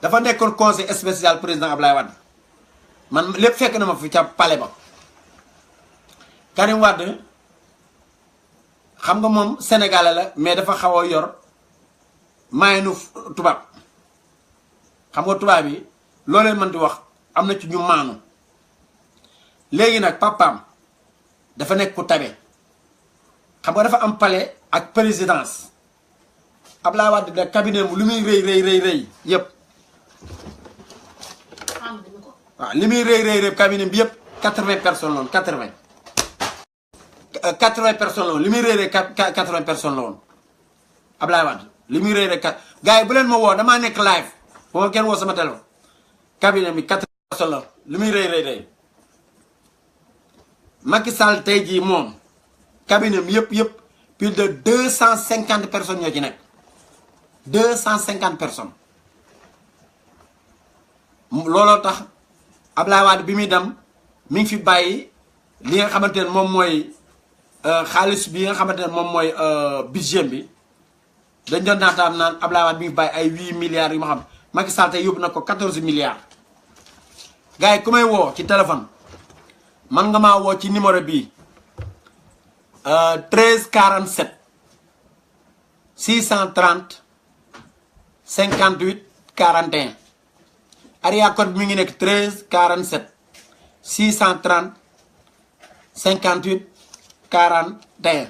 dafa nekkoon conseil spécial président Ablaye Wade man lépp fekk na ma fi ca palais ba Karim Wade xam nga moom sénégalais la mais dafa xaw a yor maayanu tubaab xam nga tubaab yi loo leen mën di wax am na ci ñu maanu léegi nag papaam dafa nekk ku tabe xam nga dafa am palais ak présidence Ablaye Wade de cabinet mu lu muy rëy yëpp waaw li muy rëy cabinet bi yëpp 80 personnes la woon 80 personnes la woon li muy rëy 80 personnes la woon Ablaye Wade li muy rëy gars yi bu leen ma woo damaa nekk live boo ma kenn woo sama téléphone cabinet bi 80 personnes la li muy rëy Macky Sall tey jii moom cabinet bi yëpp plus de 250 personnes ñoo ci nekk 250 personnes looloo tax Ablaye Wade bi muy dem mi ngi fi bàyyi li nga xamante ne moom mooy xaalis bi nga xamante ne moom mooy budget bi dañ doon naataam naan Ablaye Wade mi ngi bàyyi ay 8 milliards yu ma xam Macky Sall tey yóbbu na ko 14 milliards gars yi ku may woo ci téléphone man nga maa woo ci numéro bii 13 47 630 58 41 area code bi mi ngi nekk 13 47 630 58 41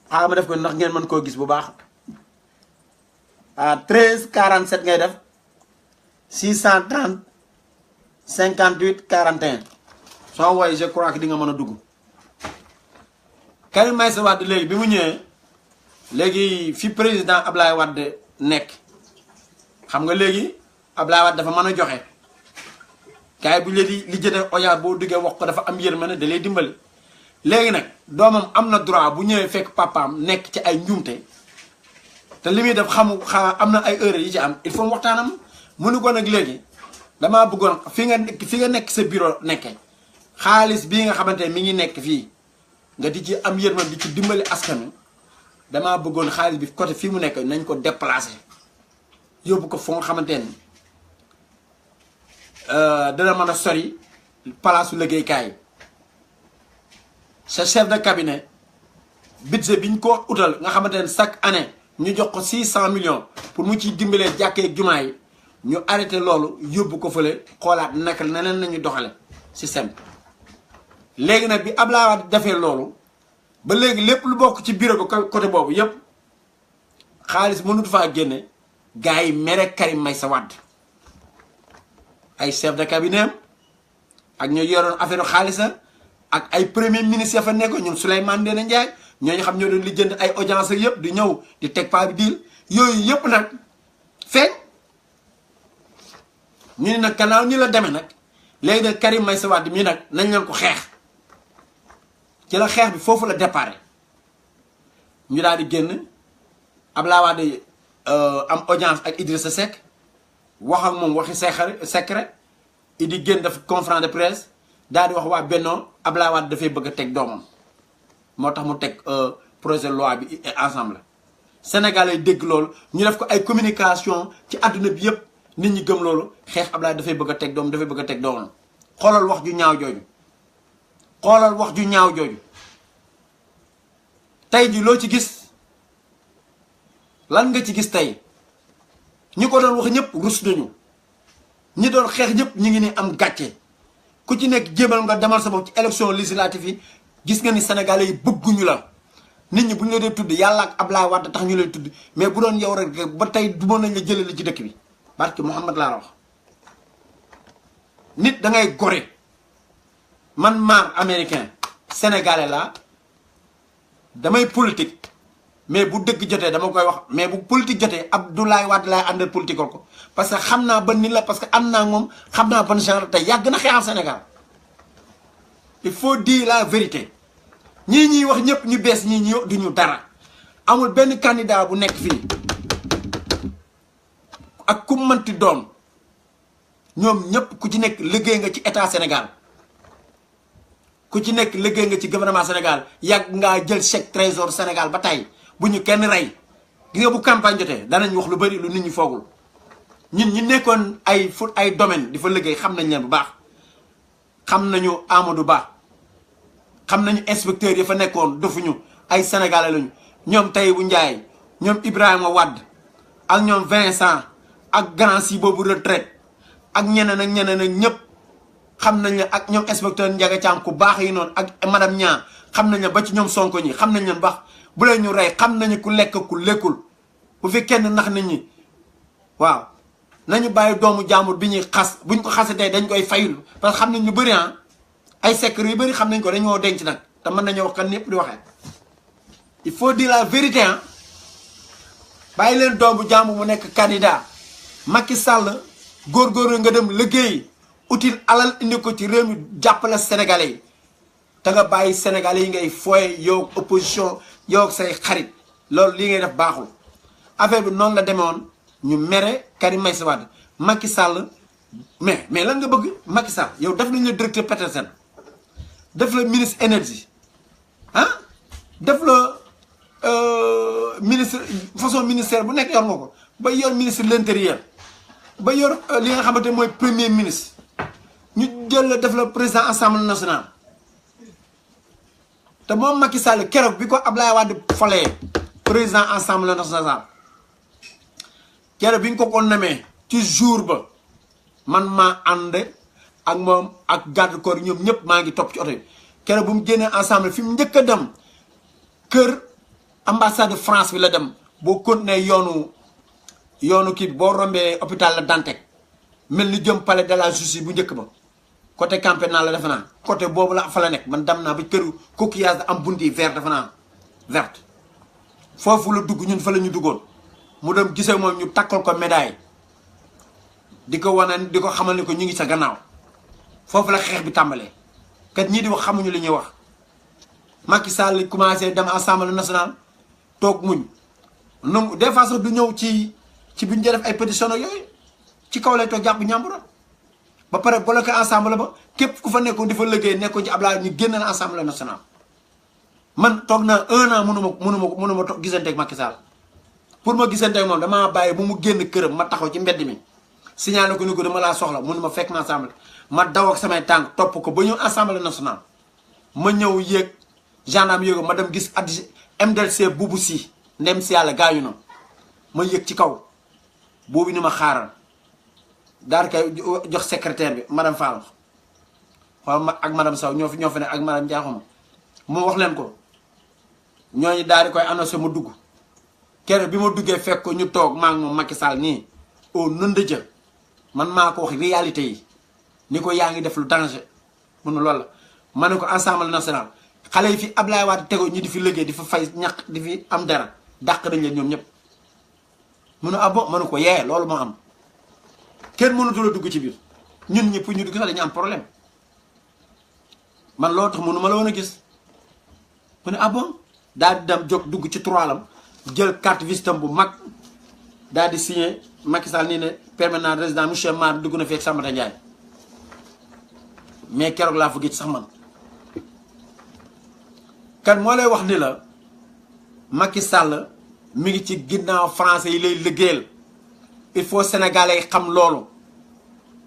xaaral ma def ko ndax ngeen mën koo gis bu baax 13 47 ngay def 630 58 41 soo wooye je crois que di nga mën a dugg Karim Meïssa Wade léegi bi mu ñëwee léegi fi président Ablaye Wade nekk xam nga léegi Ablaye Wade dafa mën a joxe kaay bu ñu li jëndee oya boo duggee wax ko dafa am yërmande da lay dimbali léegi nag doomam am na droit bu ñëwee fekk papaam nekk ci ay njuumte te li muy def am na ay erreurs yi ci am il faut mu waxtaanam mënu ko nag léegi damaa bëggoon fi nga nekk sa bureau nekke xaalis bii nga xamante ne mi ngi nekk fii nga di ci am yërmande di ci dimbali askan wi damaa bëggoon xaalis bi côté fii mu nekk nañ ko déplacé yóbbu ko foo nga xamante ne dana mën a sori palaasu liggéeykaay sa chef de cabinet budget bi ñu ko utal nga xamante ne chaque année ñu jox ko 600 millions pour mu ciy dimbalee jàkkee jumaa yi ñu arrêté loolu yóbbu ko fële xoolaat naka neneen nañu doxale système léegi nag bi Abdoulaye Wade defee loolu ba léegi lépp lu bokk ci bureau ba côté boobu yépp xaalis mënut faa génne gars yi mere Karim Meïssa Wade ay chef de cabinet ak ñoo yoroon affaire xaalisa ak ay premier ministre ya fa nekk ñoom Souleymane Ndéné Ndiaye ñooñu xam ñoo doon li jënd ay audience ak yëpp di ñëw di teg paa bi diil yooyu yëpp nag feeñ ñu ne nag kanaaw ni la demee nag léegi nag Karim Meïssa Wade mii nag nañ leen ko xeex ci la xeex bi foofu la départ ñu daal di génn Abdoulaye Wade am audience ak Idrissa Seck wax ak moom waxi secret Idi génn def conférence de presse daal di wax waa Benno Abdoulaye Wade dafay bëgg a teg doomam moo tax mu teg projet de loi bi ensemble Sénégal ay dégg loolu ñu def ko ay communication ci àdduna bi yëpp nit ñi gëm loolu xeex Abdoulaye dafay bëgg a teg doom dafay bëgg a teg doomam xoolal wax ju ñaaw jooju xoolal wax ju ñaaw jooju tey ji loo ci gis lan nga ci gis tey ñi ko doon wax ñëpp rus nañu ñi doon xeex ñëpp ñu ngi ni am gàcce ku ci nekk jéemal nga demal sa bopp ci élection législative yi gis nga ni Sénégalais yi bëgguñu la nit ñi bu ñu la dee tudd yàlla ak Abdoulaye Wade tax ñu leen tudd mais bu doon yow rek ba tey du mën nañ la jëlee la ci dëkk bi barke Mouhamad laa la wax nit da ngay gore man maar américain sénégalais la damay politique mais bu dëgg jotee dama koy wax mais bu politique jotee Abdoulaye Wade laay àndal politique ko parce que xam naa ban nit la parce que am naa moom xam naa ban genre te yàgg na xeexal Sénégal il faut dire la vérité ñii ñuy wax ñëpp ñu bees ñii ñi duñu dara amul benn candidat bu nekk fii ak ku mënti doon ñoom ñëpp ku ci nekk liggéey nga ci état Sénégal ku ci nekk liggéey nga ci gouvernement Sénégal yàgg ngaa jël chèque trésor Sénégal ba tey bu ñu kenn rey gis nga bu campagne jotee danañ wax lu bari lu nit ñi foogul ñun ñi nekkoon ay domaine di fa liggéey xam nañ leen bu baax xam nañu Amadou Ba xam nañu inspecteur yi fa nekkoon defuñu ay sénégalais lañu ñoom Tahibou Ndiaye ñoom Ibrahima Wade ak ñoom Vincent ak grand si boobu retraite ak ñeneen ak ñeneen ak ñëpp xam nañ leen ak ñoom inspecteur Ndiaga Thiam ku baax yi noonu ak madame Niang xam nañ leen ba ci ñoom Sonko ñi xam nañ leen baax bu leen ñu rey xam nañu ku lekk ku lekkul bu fi kenn nax nit ñi waaw nañu bàyyi doomu jaamur bi ñuy xas buñ ko xasatee dañ koy fayul parce que xam nañ lu bëri ay secret yu bëri xam nañ ko dañoo denc nag te mën nañoo wax kan ñëpp di waxee il faut dire la vérité bàyyi leen doomu jaamur mu nekk candidat Macky Sall góorgóorlu nga dem liggéey utile alal indi ko ci réew mi jàppale sénégalais yi te nga bàyyi sénégalais yi ngay fooye yow opposition yow say xarit loolu lii ngay def baaxul affaire bi noonu la demewoon ñu mere Karim Meïssa Wade Macky Sall mais lan nga bëgg Macky Sall yow def nañu la directeur Petersen def la ministre énergie def la ministre façon ministère bu nekk yor nga ko ba yor ministre de l'intérieur ba yor li nga xamante mooy premier ministre ñu jël la def la président assemblée nationale te moom Macky Sall keroog bi ko Ablaye Wade falee président Assemblée nationale keroog bi ñu ko namee ci jour ba man maa ànd ak moom ak garde corps ñoom ñëpp maa ngi topp ci oto yi keroog bu mu génnee ensemble fi mu njëkk a dem kër ambassade de France bi la dem boo continué yoonu kii boo rombee hôpital la Dantec mel ni jëm palais de la justice bu njëkk ba côté Camp pénal la defe naa côté boobu la fa la nekk man dem naa ba këru coquillage am bundi vert defe naa verte foofu la dugg ñun fa la ñu duggoon mu dem gisee moom ñu takkal ko médaille di ko wane di ko xamal ni ko ñu ngi sa gannaaw foofu la xeex bi tàmbalee kat ñii di wax xamuñu li ñuy wax Macky Sall commencé dem Assemblée nationale toog muñ nu des fois sax du ñëw ci bi ñu def ay pétition ak yooyu ci kaw lay toog jàpp ñàmbura ba pare bloqué Assemblée ba képp ku fa nekkoon di fa liggéey nekkoon ci Ablaye ñu génn na Assemblée nationale man toog naa 1 an mënuma toog gisante ak Macky Sall pour ma gisante ak moom damaa bàyyi bu mu génn këram ma taxaw ci mbedd mi signalé ko ni ko dama laa soxla mënu ma fekk na Assemblée ma daw ak samay tànk topp ko ba ñëw Assemblée nationale ma ñëw yéeg gendarme yéego ma dem gis MDLC buubu si ndem si yàlla gaañu na ma yéeg ci kaw boobu ni ma xaaral daal kay jox secrétaire bi madame Fall xool ak madame Sow ñoo fi ne ak madame Diakhoum mu wax leen ko ñooñu daal di koy annoncé ma dugg keroog bi ma duggee fekk ko ñu toog maa ngi moom Macky Sall nii au nëndëjë man maa ko wax réalité yi ni ko yaa ngi def lu danger mun na loolu la ma ne ko Assemblée nationale xale yi fi Ablaye Wade tego ñu di fi liggéey di fa fay ñaq di fi am dara dàq nañ leen ñoom ñëpp mu ne ah bon ma ne ko yee loolu moo am kenn mënatul a dugg ci biir ñun ñëpp ñu dugg sax dañu am problème man loolu tax mënu ma la woon a gis mu ne ah bon daal di dem jóg dugg ci troilam jël carte visitam bu mag daal di signé Macky Sall nii ne permanent résident monsieur Mar dugg na fi ak Sambata Ndiaye mais keroog laa fa gëj sax man kan moo lay wax ni la Macky Sall mi ngi ci ginnaaw français yi lay liggéeyal il faut sénégalais yi xam loolu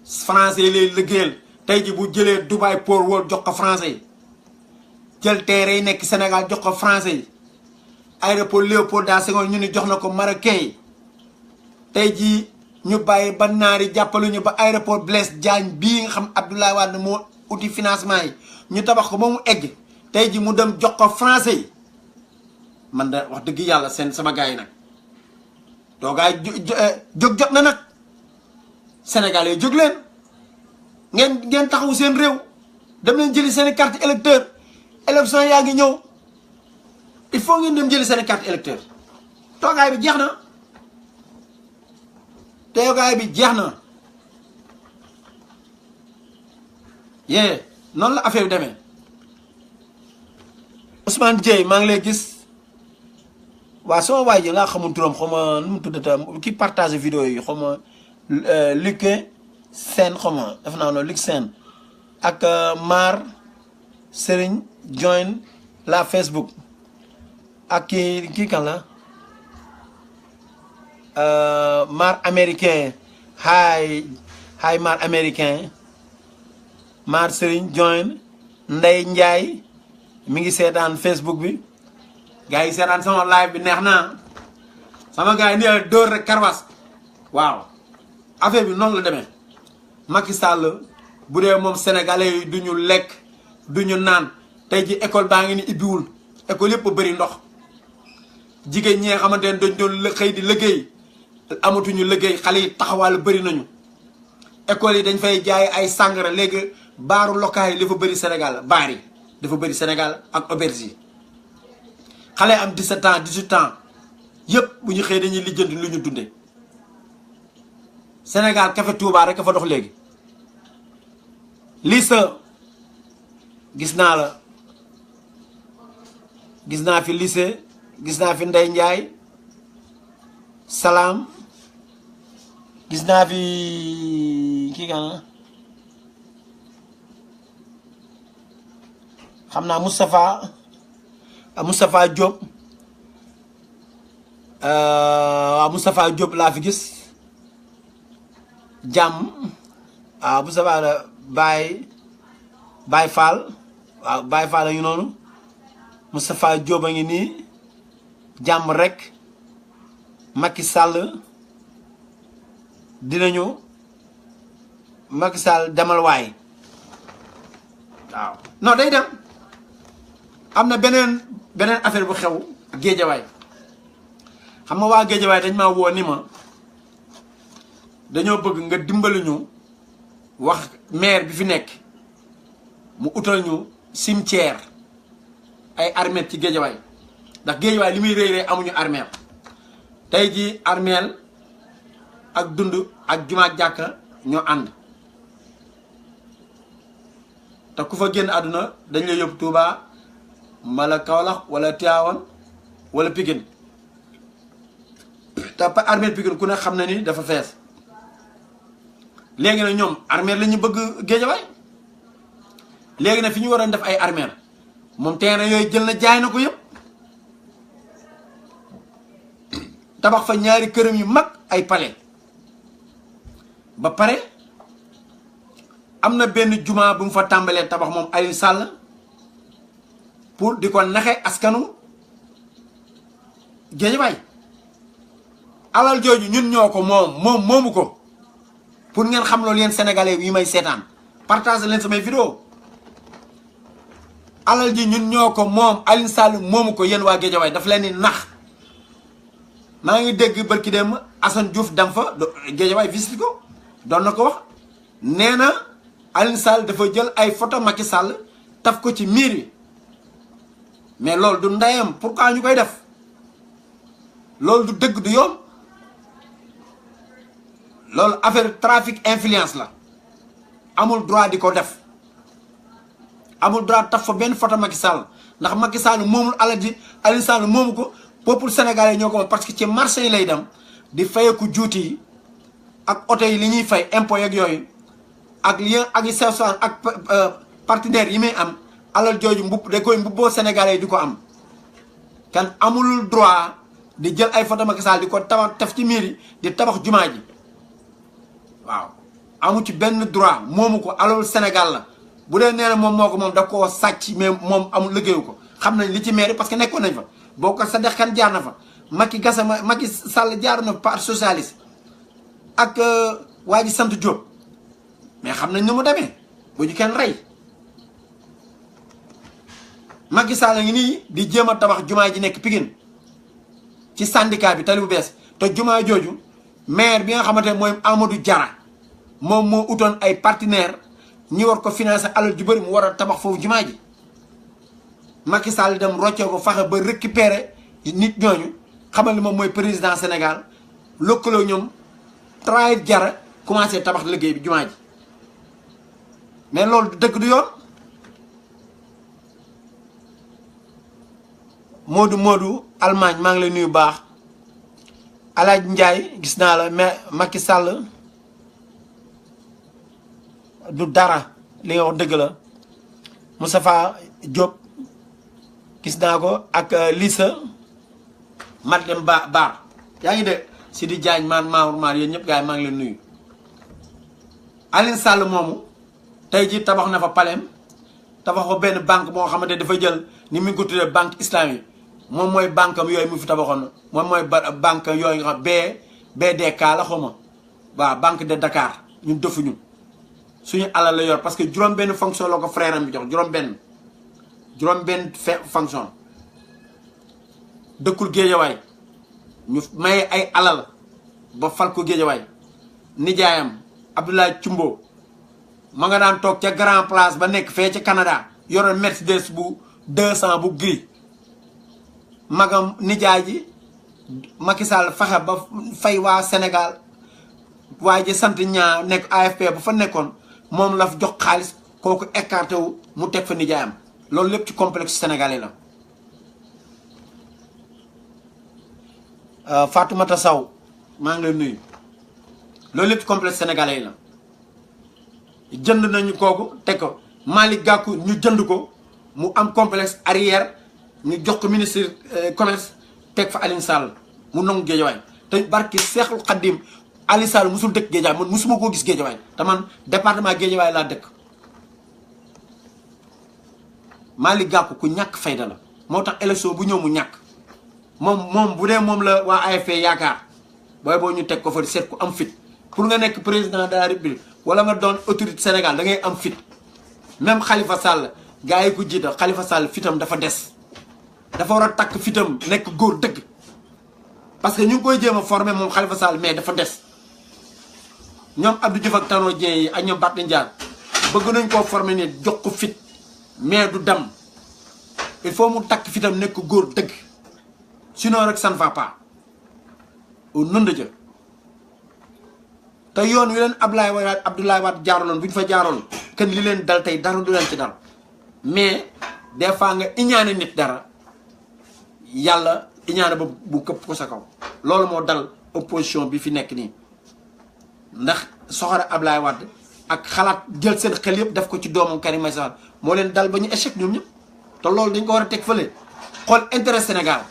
français yi lay liggéeyal tey ji bu jëlee Dubai Port World jox ko français yi jël terrain yi nekk Sénégal jox ko français yi aéroport Léopold Sédar Senghor ñu ni jox na ko marocain yi tey jii ñu bàyyi ba naari jàppaluñu ba aéroport Blaise Diagne bii nga xam Abdoulaye Wade moo uti financement yi ñu tabax ko ba mu egg tey ji mu dem jox ko français yi man da wax dëgg yàlla seen sama gars yi nag doogaay jóg jot na nag sénégalais jóg leen ngeen taxawu seen réew dem leen jëli seen carte électeur élection yaa ngi ñëw il faut ngeen dem jëli seen carte électeur toogaay bi jeex na toogaay bi jeex na yee noonu la affaire bi demee Ousmane Dieye maa ngi lay gis waa sama waay ji nga xamul turam xaw ma nu mu tuddata ki partage vidéo yi xaw ma Luc Sène xaw ma def naa noonu Luc Sène ak Mar Serigne join la Facebook ak kii kan la Mar américain hi Mar américain Mar Serigne join Ndey Ndiaye mi ngi seetaan Facebook bi gars yi seetaan sama live bi neex na sama gars yi nii dóor rek karwas waaw affaire bi noonu la demee Macky Sall bu dee moom sénégalais yi du ñu lekk du ñu naan tey ji école baa ngi ni ibbiwul école yëpp bëri ndox jigéen ñi nga xamante ne dañ doon xëy di liggéey amatuñu liggéey xale yi taxawaalu bëri nañu école yi dañ fay jaay ay sàngara léegi baaru local yi dafa bëri Sénégal baar yi dafa bëri Sénégal ak auberge yi xale am 17 ans 18 ans yëpp bu ñu xëy dañuy lijjanti lu ñu dunde Sénégal café Touba rek a fa dox léegi lii sa gis naa la gis naa fi lycée gis naa fi Ndey Njaay salaam gis naa fi kii kana xam naa Moustapha Diop waaw Moustapha Diop laa fi gis jàmm waaw Moustapha Baye Fall waaw Baye Fall la ñu noonu Moustapha Diop a ngi nii jàmm rek Macky Sall dinañu Macky Sall demal waay waaw non day dem am na beneen affaire bu xew Géejawaay xam nga waa Géejawaay dañ maa woo ni ma dañoo bëgg nga dimbali ñu wax maire bi fi nekk mu utal ñu cimetière ay armeel ci Géejawaay ndax Géejawaay li muy rëy rëy amuñu armeel tey ji armeel ak dund ak jumaa jàkka ñoo ànd te ku fa génn àdduna dañ lay yóbbu Touba wala Kaolack wala Tivaouane wala Pikine te armeel Pikine ku ne xam na ni dafa fees léegi nag ñoom armeel la ñu bëgg Géejawaay léegi nag fi ñu waroon def ay armeel moom terrain yooyu jël na jaay na ko yëpp tabax fa ñaari këram yu mag ay palais ba pare am na benn jumaa bu mu fa tàmbalee tabax moom Aliou Sall pour di ko naxe askanu Géejawaay alal jooju ñun ñoo ko moom moomu ko pour ngeen xam loolu yéen sénégalais yi may seetaan partage leen samay vidéo alal ji ñun ñoo ko moom Aliou Sall moomu ko yéen waa Géejawaay daf leen ni nax maa ngi dégg barki dem Assane Diouf dem fa Géejawaay visite ko doon na ko wax nee na Aliou Sall dafa jël ay photo Macky Sall taf ko ci miir yi mais loolu du ndeyam pourquoi ñu koy def loolu du dëgg du yoon loolu affaire trafic influence la amul droit di ko def amul droit taf fa benn photo Macky Sall ndax Macky Sall moomul alal ji Aliou Sall moomu ko peuple sénégalais ñoo ko moom parce que ci marché yi lay dem di fayeku juuti yi ak oto yi li ñuy fay impôt yeeg yooyu ak lien ak yi sew ak partenaires yi muy am alal jooju da koy mbubboo sénégalais yi di ko am kan amul droit di jël ay photo Macky Sall di ko tabax taf ci miir yi di tabax jumaa ji waaw amu ci benn droit moomu ko alal Sénégal la bu dee nee na moom moo ko moom da koo sàcc mais moom amul liggéeyu ko xam nañ li ci mairie parce que nekkoon nañ fa boo ko sa dex kan jaar na fa Macky Sall jaar na parti socialiste ak waa ji sant Diop mais xam nañ ni mu demee bu ñu kenn rey Macky Sall ngi nii di jéem a tabax jumaa ji nekk Pikine ci syndicat bi tali bu bees te jumaa jooju maire bi nga xamante ne mooy Amadou Diarra moom moo utoon ay partenaire ñi war ko financer alal ju bëri mu war a tabax foofu jumaa ji Macky Sall dem roccee ko faxe ba récupérer nit ñooñu xamal ni moom mooy président Sénégal lëkkaloo ñoom trahir Diarra commencé tabax liggéey bi jumaa ji mais loolu du dëgg du yoon Modou Allemagne maa ngi lay nuyu baax Alaaj Ndiaye gis naa la mais Macky Sall du dara li nga wax dëgg la Moustapha Diop gis naa ko ak Lissa Madeleine Baar yaa ngi de Sidi Diagne Mamour yéen ñëpp gars yi maa ngi leen nuyu Aliou Sall moomu tey ji tabax na fa palem tabax ko benn banque moo xamante dafa jël ni mu ngi ko tuddee banque islamique moom mooy banque am yooyu mu fi tabaxoon moom mooy banque yooyu nga xam BDK la xawma waaw banque de Dakar ñun defuñu suñu alal la yor parce que juróom-benn fonction la ko frère am bi jox juróom-benn fonction dëkkul Géejawaay ñu maye ay alal ba fal ko Géejawaay nijaayam Abdoulaye Thioumbo ma nga daan toog ca Grand Place ba nekk fee ca Canada yoroon Mercedes bu 200 bu gris magam nijaay ji Macky Sall fexe ba fay waa Sénégal waa ji sant ñaa nekk AFP ba fa nekkoon moom la jox xaalis kooku écarté wu mu teg fa nijaayam loolu lépp ci complexe sénégalais la. Fatoumata Sow maa ngi lay nuyu loolu lépp ci complexe sénégalais la jënd nañu kooku teg ko Malick Gakou ñu jënd ko mu am complexe arrière ñu jox ko ministre commerce teg fa Aliou Sall mu nangu Géejawaay te barki Seexul Xaddim Aliou Sall musul dëkk Géejawaay man musuma koo gis Géejawaay te man département Géejawaay laa dëkk Malick Gakou ku ñàkk fayda la moo tax élection bu ñëw mu ñàkk moom bu dee moom la waa AFP yaakaar booy boo ñu teg ko fa seet ku am fit pour nga nekk président de la République wala nga doon autorité Sénégal da ngay am fit même Khalifa Sall gars yi ko jiita Khalifa Sall fitam dafa des dafa war a takk fitam nekk góor dëgg parce que ñu ngi koy jéem a former moom Khalifa Sall mais dafa des ñoom Abdou Diouf ak Tanor Dieng yi ak ñoom Barthélémy Dias bëgg nañ koo former ni jox ko fit mais du dem il faut mu takk fitam nekk góor dëgg sinon rek ça ne va pas au nom de Dieu te yoon wi leen Abdoulaye Wade jaaraloon bu ñu fa jaaroon kenn li leen dal tey dara du leen ci dal mais des fois nga iñaane nit dara yàlla iñaane ba bu këpp ko sa kaw loolu moo dal opposition bi fi nekk nii ndax soxore Abdoulaye Wade ak xalaat jël seen xel yëpp def ko ci doomam Karim Meïssa Wade moo leen dal ba ñu échec ñoom ñëpp te loolu dañ ko war a teg fële xool intérêt Sénégal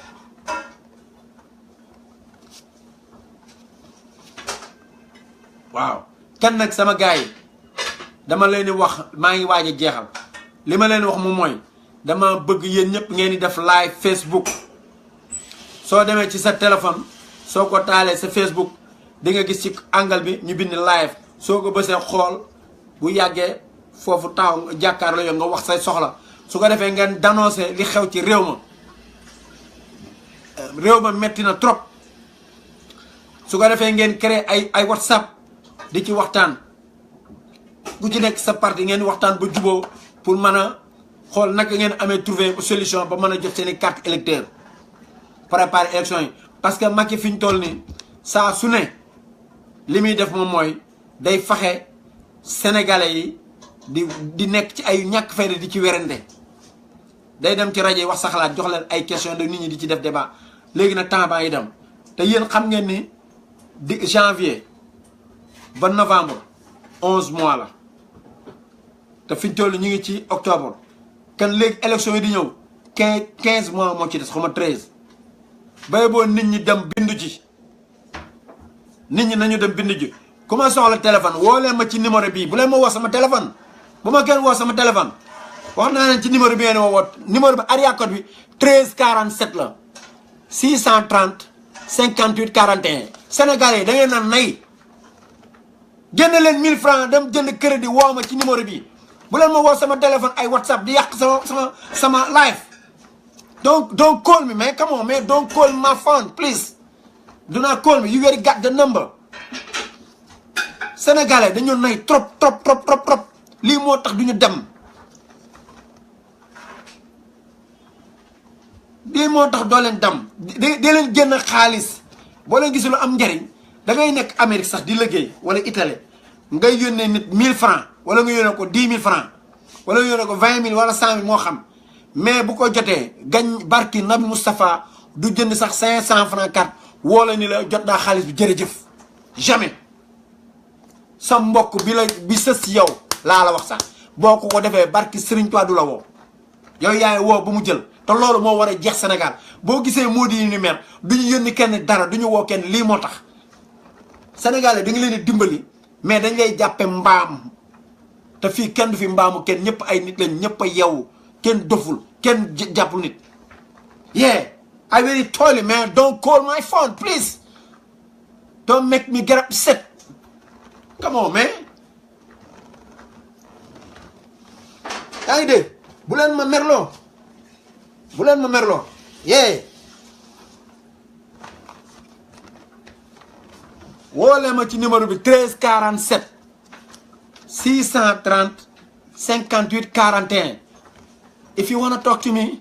waaw kan nag sama gars yi dama leen di wax maa ngi waaj a jeexal li ma leen wax moom mooy dama bëgg yéen ñëpp ngeen di def live Facebook soo demee ci sa téléphone soo ko taalee sa Facebook di nga gis ci angle bi ñu bind live soo ko bësee xool bu yàggee foofu taw jàkkaarloo yow nga wax say soxla su ko defee ngeen dénoncé li xew ci réew ma metti na trop su ko defee ngeen créé ay WhatsApp di ci waxtaan ku ci nekk sa parti ngeen waxtaan ba juboo pour mën a xool naka ngeen amee trouver solution ba mën a jot seeni carte électeur préparer élection yi parce que Macky fi ñu toll nii saa su ne li muy def moom mooy day faxe sénégalais yi di nekk ci ay ñàkk fayda di ci werante day dem ci rajo yi wax sa xalaat jox leen ay question de nit ñi di ci def débat léegi nag temps baa ngi dem te yéen xam ngeen ni di janvier ba novembre 11 mois la te fi ñu toll ñu ngi ci octobre kan léegi élection yi di ñëw 15 mois moo ci des xaw ma 13 bay boo nit ñi dem bindu ji nit ñi nañu dem bindu ji ku ma soxla téléphone woo leen ma ci numéro bii bu leen ma woo sama téléphone bu ma kenn woo sama téléphone wax naa leen ci numéro bi ngeen ma woo numéro bi area code bi 13 47 la 630 58 41 Sénégalais yi da ngeen naan nay génn leen 1000 francs dem jënd crédit woo ma ci numéro bi bu leen ma woo sama téléphone ay WhatsApp di yàq sama live don't call me man come on man don't call my phone please do not call me you already got the number Sénégalais dañoo nay trop lii moo tax duñu dem lii moo tax doo leen dem di leen génn xaalis boo leen gisul am njariñ da ngay nekk Amérique sax di liggéey wala Italie ngay yónnee nit 1000 francs wala nga yónnee ko 10 000 francs wala nga yónnee ko 20 000 wala 100 000 moo xam mais bu ko jotee gañ barki Nabi Moustapha du jënd sax 500 francs carte wala ni la jot naa xaalis bi jërëjëf jamais sa mbokk bi sës yow laa la wax sax boo ko defee barki Serigne Touba du la woo yow yaay woo ba mu jël te loolu moo war a jeex Sénégal boo gisee moo di ni mer duñu yónni kenn dara duñu woo kenn lii moo tax Sénégalais da nga leen di dimbali mais dañ lay jàppe mbaam te fii kenn du fi mbaamu kenn ñëpp ay nit lañ ñëpp a yeewu kenn doful kenn jàppul nit yeah I really told you man don't call my phone please don't make me get upset come on man yaa ngi dégg bu leen ma merloo yeah woole ma ci numéro bi 13 47 630 58 41 if you want to talk to me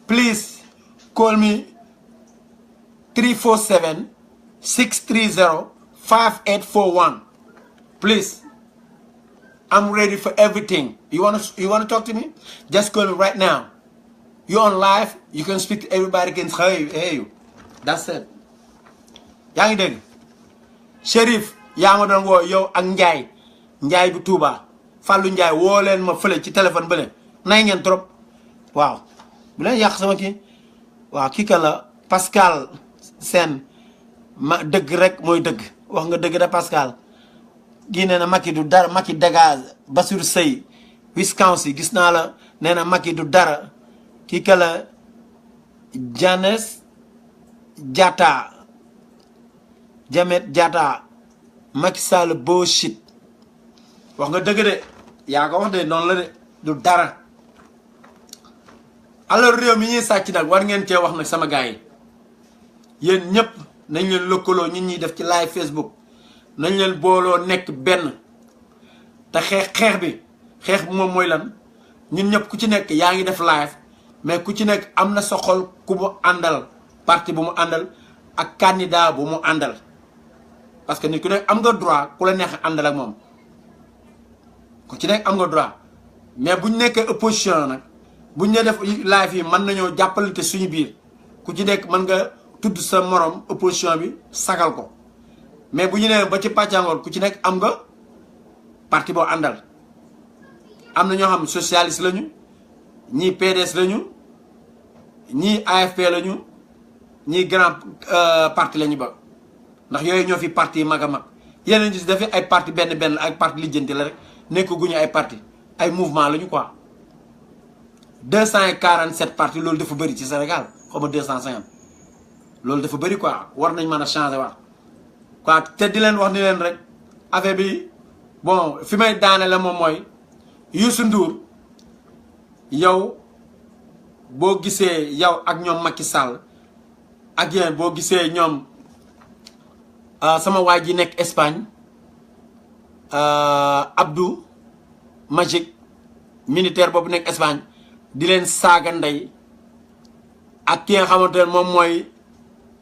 please call me 347 630 5841 please I'm ready for everything you want to talk to me just call me right now you're on live you can speak to everybody can hey that's it yaa ngi dégg Chérif yaa ma doon woo yow ak Njaay bi Touba Fallou Njaay woo leen ma fële ci téléphone bële nay ngeen trop waaw bu leen yàq sama kii waaw kii kan la Pascal Sène ma dëgg rek mooy dëgg wax nga dëgg da Pascal gii nee na Macky du dara Macky dégage Bassirou Seye Wisconsin gis naa la nee na Macky du dara kii ka la James Diatta Macky Sall bullshit wax nga dëgg de yaa ko wax de noonu la de du dara alors réew mi ñuy sàcc nag war ngeen cee wax nag sama gars yi yéen ñëpp nañ leen lëkkaloo ñun ñuy def ci live Facebook nañ leen booloo nekk benn te xeex bi moom mooy lan ñun ñëpp ku ci nekk yaa ngi def live mais ku ci nekk am na sa xol ku mu àndal parti bu mu àndal ak candidat bu mu àndal parce que nit ku nekk am nga droit ku la neex àndal ak moom ku ci nekk am nga droit mais buñ nekkee opposition nag buñ ne def live yi mën nañoo jàppalante suñu biir ku ci nekk mën nga tudd sa morom opposition bi sagal ko mais bu ñu nee ba ci pàccangoor ku ci nekk am nga parti boo àndal am na ñoo xam socialiste lañu ñii PDS lañu ñii AFP lañu ñii grand parti lañu ba ndax yooyu ñoo fi parti mag a mag yeneen gis dafay ay parti benn ak parti lijjanti la rek nekk guñu ay parti ay mouvement lañu quoi 247 parti loolu dafa bëri ci Sénégal xaw ma 250 loolu dafa bëri quoi war nañ mën a changer waat quoi te di leen wax ni leen rek affaire bi bon fi may daane la moom mooy Youssou Ndour yow boo gisee yow ak ñoom Macky Sall ak yéen boo gisee ñoom sama waay ji nekk Espagne Abdou Magic militaire boobu nekk Espagne di leen saaga ndey ak ki nga xamante ne moom mooy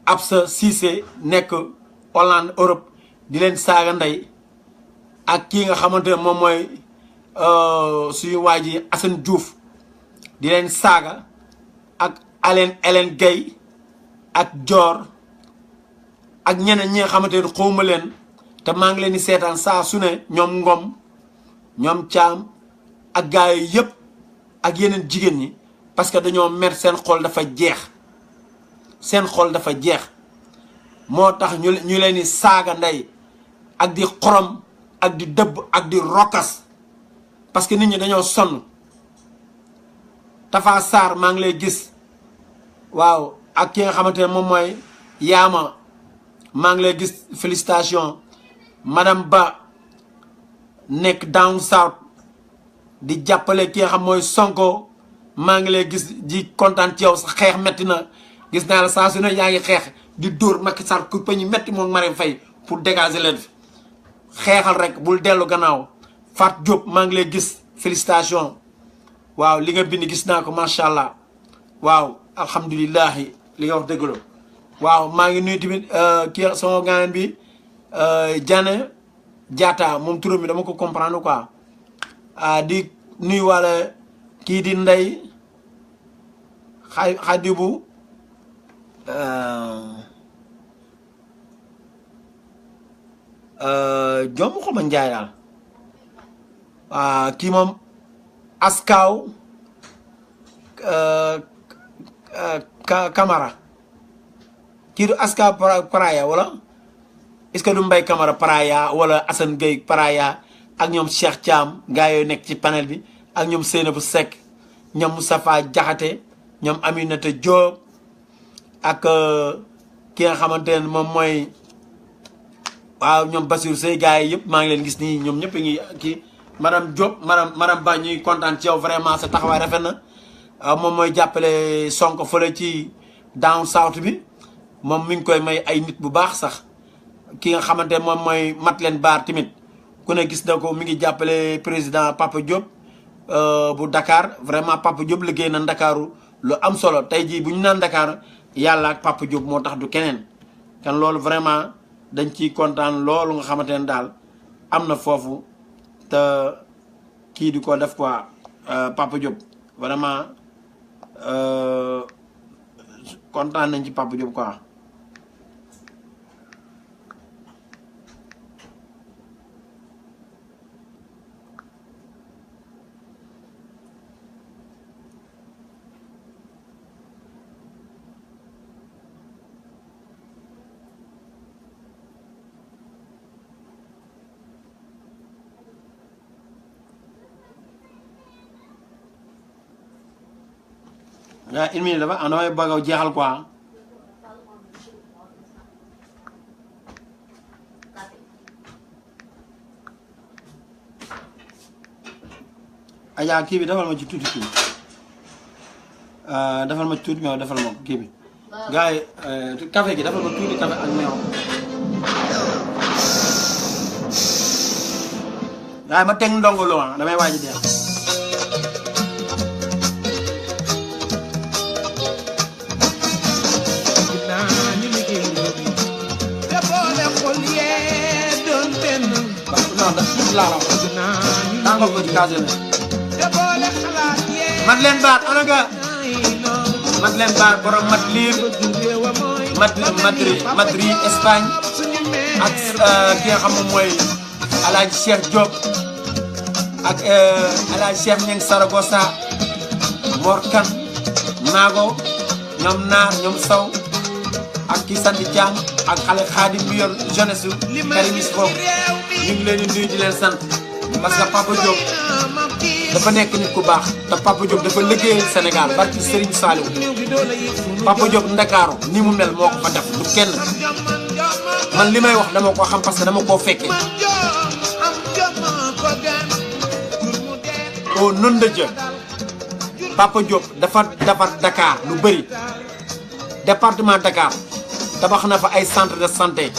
Absa Cissé nekk Hollande Europe di leen saaga ndey ak ki nga xamante ne moom mooy suñu waa ji Assane Diouf di leen saaga ak Hélène Gueye ak Dior ak ñeneen ñi nga xamante ne xawma leen te maa ngi leen di seetaan saa su ne ñoom Ngom ñoom Thiam ak gars yi yëpp ak yeneen jigéen ñi parce que dañoo mer seen xol dafa jeex seen xol dafa jeex moo tax ñu leen di saaga ndey ak di xorom ak di dëbb ak di rokas parce que nit ñi dañoo sonn Tafa Sarr maa ngi lay gis waaw ak ki nga xamante ne moom mooy Yaama maa ngi lay gis félicitation madame Ba nekk down south di jàppale ki nga xam mooy Sonko maa ngi lay gis di kontaan ci yow sa xeex metti na gis naa la saa su ne yaa ngi xeex di dóor Macky Sall ku pañu metti moom Marème Faye pour dégager leen fi xeexal rek bul dellu gannaaw Fat Diop maa ngi lay gis félicitation waaw li nga bind gis naa ko macha allah waaw alhamdulilahi li nga wax dëgg la waaw maa ngi nuyu tamit kii sama gaan bi Diané Diatta moom turam bi dama ko comprendre quoi di nuyu wala kii di Ndey Xadibu jom ko ma njaay daal kii moom Askaw Camara kii du Askaw Paraya wala est-ce que du Mbay Camara Paraya wala Assane Gueye Paraya ak ñoom Cheikh Thiam gars yooyu nekk ci panel bi ak ñoom Seynabou Seck ñoom Moustapha Diakhaté ñoom Aminata Diop ak ki nga xamante ne moom mooy waaw ñoom Bassirou Seye gars yi yëpp maa ngi leen gis nii ñoom ñëpp a ngi kii madame Diop madame Ba ñuy kontaan ci yow vraiment sa taxawaay rafet na moom mooy jàppale Sonko fële ci down south bi moom mi ngi koy may ay nit bu baax sax ki nga xamante ne moom mooy Madeleine Baar tamit ku ne gis na ko mi ngi jàppale président Papa Diop bu Dakar vraiment Papa Diop liggéey na Ndakaaru lu am solo tey jii bu ñu naan Dakar yàlla ak Papa Diop moo tax du keneen kan loolu vraiment dañ ciy kontaan loolu nga xamante ne daal am na foofu te kii di ko def quoi Papa Diop vraiment kontaan nañ ci Papa Diop quoi. daa 1 minute dafa am damay bëgg a jeexal quoi. Aja kii bi defal ma ci tuuti kii defal ma ci tuuti meew defal ma kii bi gars yi café gi defal ma tuuti café ak meew gars yi ma teg ndongo loo damay waaj a dee non da laa la tàngal ko ci casé Madeleine Baar onaga Madeleine Baar borom Madrid Espagne ak ki nga xam moom mooy Alaaji Cheikh Diop ak Alaaji Cheikh Ñeng Saragossa Mor Kan Naago ñoom Naar ñoom Sow ak ki sant Thiam ak xale Xaadim bi yor jeunesse Karimis boobu ñu ngi leen di nuyu di leen sant parce que Papa Diop dafa nekk nit ku baax te Papa Diop dafa liggéeyal Sénégal barki Serigne Saliou Papa Diop Ndakaaru ni mu mel moo ko fa def du kenn man li may wax dama ko xam parce que dama koo fekkee au nom de Dieu Papa Diop dafa defar Dakar lu bëri département Dakar tabax na fa ay centre de santé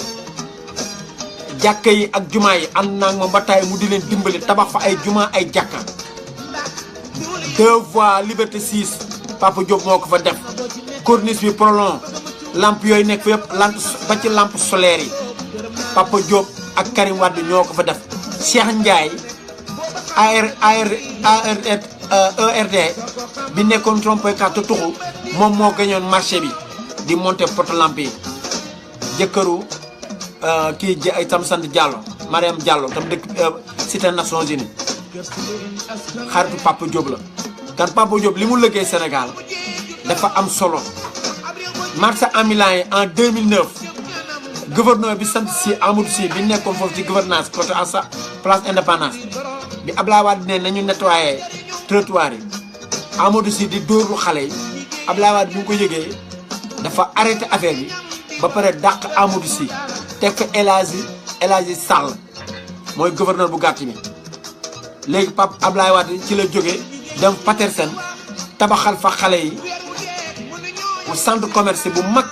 jàkka yi ak jumaa yi ànd naa moom ba taay mu di leen dimbali tabax fa ay jumaa ay jàkka 2 voies Liberté 6 Papa Diop moo ko fa def corniche bi prolong lampe yooyu nekk fa yëpp lampe ba ci lampe solaire yi Papa Diop ak Karim Wade ñoo ko fa def Cheikh Ndiaye ERD bi nekkoon trompe-kat te tuxu moom moo gañoon marché bi di monter poto lampe yi jëkkëru kii ay tam sant Diallo Mariam Diallo tam dëkk cité Nations Unies xaritu Papa Diop la kan Papa Diop li mu liggéey Sénégal dafa am solo marché ambulant yi en 2009 gouverneur bi sant si Amadou Sy bi nekkoon foofu ci gouvernance côté à sa place Indépendance bi Abdoulaye Wade ne nañu nettoyé trottoir yi Amadou Sy di dóorlu xale yi Abdoulaye Wade bi mu ko yëgee dafa arrêté affaire bi ba pare dàq Amadou Sy teg fa El Hadji Sall mooy gouverneur bu gàtt bi léegi Pape Abdoulaye Wade ci la jógee dem Patersen tabaxal fa xale yi mu centre commerce bu mag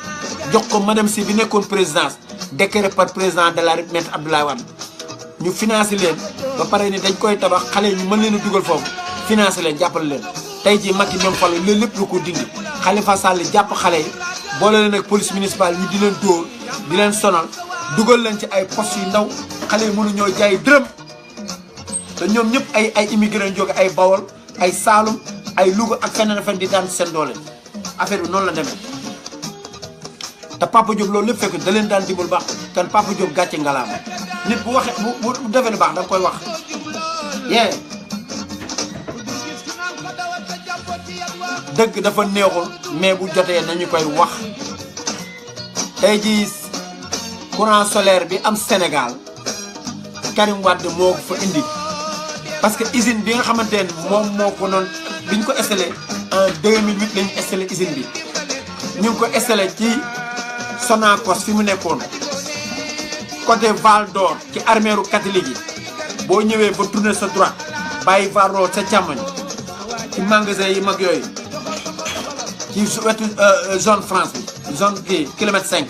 jox ko madame Sy bi nekkoon présidence décret par président de la République Abdoulaye Wade ñu financé leen ba pare ni dañ koy tabax xale yi ñu mën leen a dugal foofu financé leen jàppale leen tey jii Macky ñoom falu loolu lépp lu ko dindi Khalifa Sall jàpp xale yi boole leen ak police municipale ñu di leen dóor di leen sonal dugal leen ci ay postes yu ndaw xale yi mënu ñoo jaay dërëm te ñoom ñëpp ay immigré jóge ay Bawol ay Saalum ay Louga ak feneen fen di daan seen doole affaire bi noonu la demee te Papa Diop loolu lépp fekk da leen daan dimbal baax kan Papa Diop gàcce ngalaama nit bu waxee bu defee lu baax da nga koy wax yee dëgg dafa neexul mais bu jotee nañu koy wax tey jii courant solaire bi am Sénégal Karim Wade moo ko fa indi parce que usine bi nga xamante ne moom moo ko noonu biñ ko installé en 2008 lañu installé usine bi ñu ngi ko installé ci Sonacos fi mu nekkoon côté Val d'Or ci armeeru catholique yi boo ñëwee ba tourner sa droite bàyyi Val d'Or sa càmmoñ ci magasin yi mag yooyu ci wetu zone France bi zone kii kilomètre 5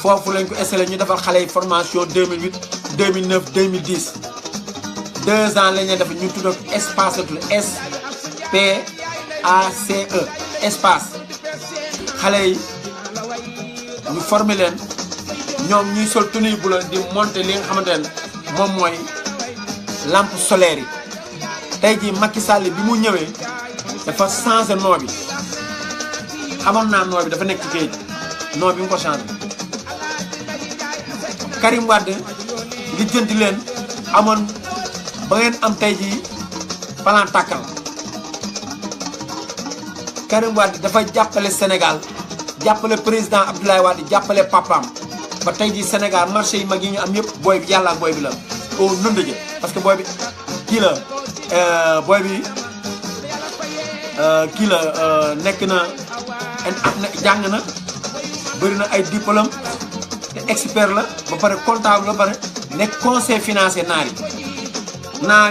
foofu lañ ko installé ñu defal xale yi formation 2008 2009 2010 2 ans lañ leen def ñu tudd espace SPACE espace xale yi ñu formé leen ñoom ñuy sol tenue bu la di monter li nga xamante ne moom mooy lampe solaire yi tey jii Macky Sall bi mu ñëwee dafa changé nom bi xamoon naa nom bi dafa nekk ci géej nom bi mu ko changé Karim Wade li jënti leen amoon ba ngeen am tey jii plan tàkkal Karim Wade dafa jàppale Sénégal jàppale président Abdoulaye Wade jàppale papaam ba tey jii Sénégal marché yi mag yi ñu am yëpp booy bi yàlla booy bi la au nom de Dieu parce que booy bi kii la booy bi kii la nekk na jàng na bëri na ay diplôme te expert la ba pare comptable la ba pare nekk conseil financier naar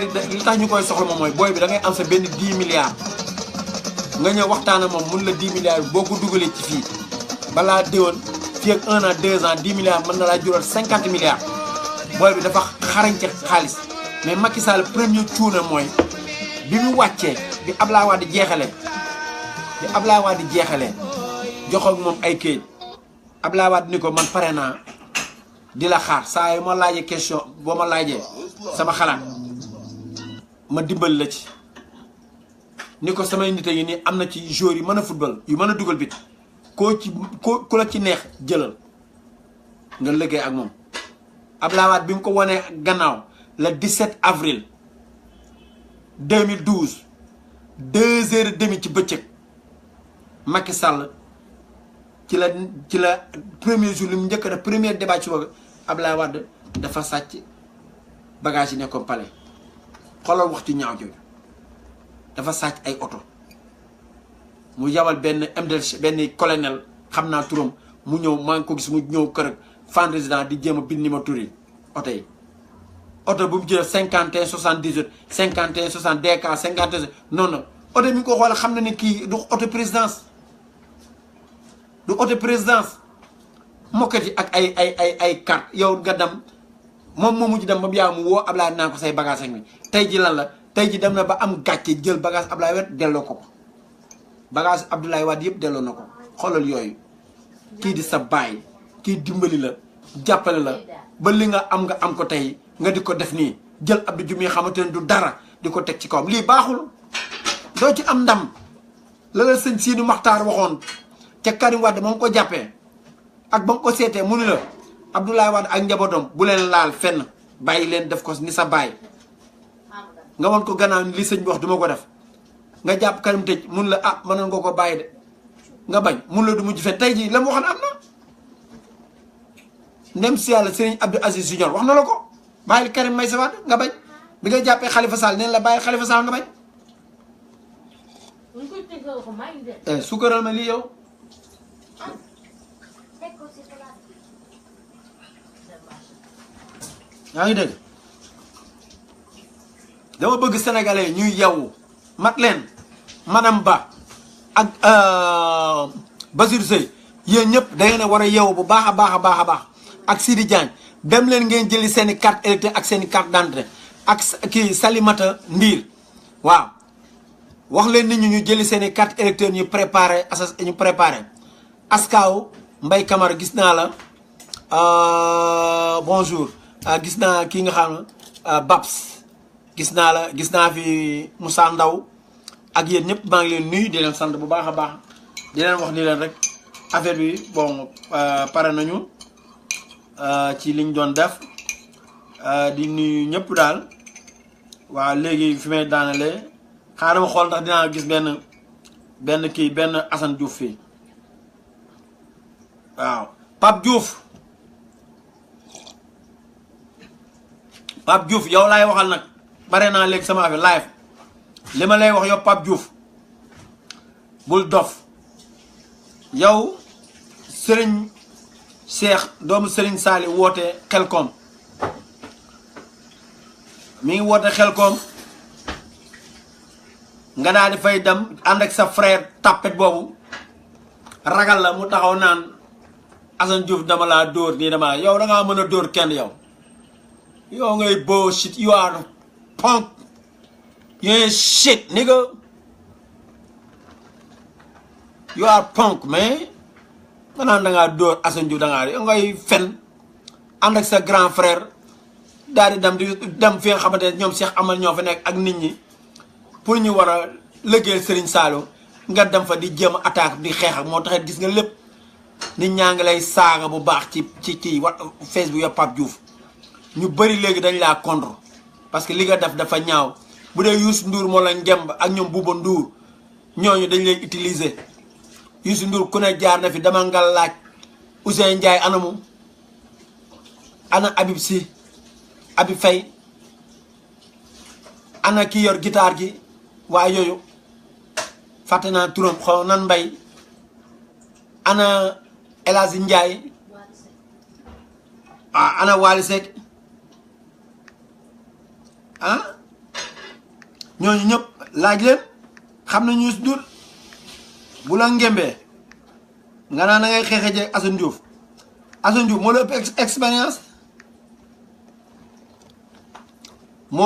yi li tax ñu koy soxla moom mooy booy bi da ngay am sa benn 10 milliards nga ñëw waxtaan ak moom mun la 10 milliards boo ko dugalee ci fii balaa déwoon fii ak 1 an 2 ans 10 milliards mën na laa jural 50 milliards booy bi dafa xarañ ci xaalis mais Macky Sall premier cuuna mooy bi mu wàccee bi Abdoulaye Wade jeexalee jox ak moom ay këyit Abdoulaye Wade ni ko man pare naa di la xaar saa yu ma laajee question boo ma laajee sama xalaat ma dimbali la ci ni ko samay nit yi nii am na ci joueurs yi mën a football yu mën a dugal bit ku la ci neex jëlal nga liggéey ak moom Abdoulaye Wade bi mu ko wanee gannaaw le 17 avril 2012 2h30 ci bëccëg Macky Sall ci la premier jour li mu njëkk a def premier débat ci wàllu Abdoulaye Wade dafa sàcc bagage yi nekkoon palais xoolal waxtu ñaaw jooju dafa sàcc ay oto mu yabal benn benn colonel xam naa turam mu ñëw maa ngi ko gis mu ñëw kër fan résident di jéem a bind numéro tur yi oto yi oto bu mu jëlee 51 78 51 60 DK 51 non non oto mi ngi ko xool xam na ni kii du oto présidence du oto présidence mokkat yi ak ay carte yow nga dem moom moo mujj dem ba mu yaa mu woo Ablaye naa ko say bagage ak mi tey ji lan la tey ji dem na ba am gàcce jël bagage Ablaye Wade delloo ko bagage Abdoulaye Wade yëpp delloo na ko xoolal yooyu kii di sa baay kii dimbali la jàppale la ba li nga am ko tey nga di ko def nii jël Abdou Diouf mi xamante ne du dara di ko teg ci kawam lii baaxul doo ci am ndam la la sëñ Sidi Maxtaar waxoon ca Karim Wade moom ko jàppee ak ba nga ko seetee mu ni la Abdoulaye Wade ak njabootam bu leen laal fenn bàyyi leen def ko ni sa baay nga won ko gannaaw li sëñ bi wax duma ko def nga jàpp Karim tëj mun la ah mënoon nga ko bàyyi de nga bañ mun la du mujj fen tey jii la mu waxoon am na ndem si yàlla Serigne Abdou Aziz Junior wax na la ko bàyyil Karim Meïssa Wade nga bañ bi nga jàppee Khalifa Sall neen la bàyyil Khalifa Sall nga bañ sukkaral ma lii yow yaa ngi dégg dama bëgg sénégalais ñuy yewwu mat leen madame Ba ak Basirou Seye yéen ñëpp da ngeen a war a yewwu bu baax a baax ak Sidi Diagne dem leen ngeen jëli seen i carte électeur ak seen i carte d'identité ak kii Salimata Ndiir waaw wax leen nit ñi ñu jëli seen i carte électeur ñu préparé askaaw Mbaye Camara gis naa la bonjour gis naa kii nga xam ne Babs gis naa fi Moussa Ndaw ak yéen ñëpp maa ngi leen nuyu di leen sant bu baax a baax di leen wax ni leen rek affaire bi bon pare nañu ci liñ doon def di nuyu ñëpp daal waaw léegi fi may daanalee xaaral ma xool ndax dinaa gis benn Assane Diouf fii waaw Pape Diouf yow laay waxal nag bare naa léegi sama affaire live li ma lay wax yow Pape Diouf bul dof yow Serigne Cheikh doomu Serigne Sali woote Xelkom mi ngi woote Xelkom nga daal di fay dem ànd ak sa frère tapet boobu ragal la mu taxaw naan Assane Diouf dama laa dóor nii dama yow da ngaa mën a dóor kenn yow ngay bullshit you are punk you ain't shit nigga you are punk man nga naan da ngaa dóor Assane Diouf da ngaa yow ngay fen ànd ak sa grand frère daal di dem fi nga xamante ne ñoom Cheikh Amal ñoo fa nekk ak nit ñi pour ñu war a liggéeyal Serigne Saliou nga dem fa di jéem a attaque di xeex ak moo taxit gis nga lépp nit ñaa ngi lay saaga bu baax ci Facebook ya Pape Diouf ñu bëri léegi dañ laa contre parce que li nga def dafa ñaaw bu dee Youssou Ndour moo la ngemb ak ñoom Bouba Ndour ñooñu dañ lay utiliser Youssou Ndour ku ne jaar na fi dama nga laaj Ousseyn Ndiaye anamu ana Habib Sy Habib Faye ana ki yor guitare gi waaye yooyu fàtte naa turam xaw nan mbay ana El Hadji Ndiaye ana Wally Seck ñooñu ñëpp laaj leen xam na Youssou Ndour bu la ngembee nga naan na ngay xeexe jeeg Assane Diouf moo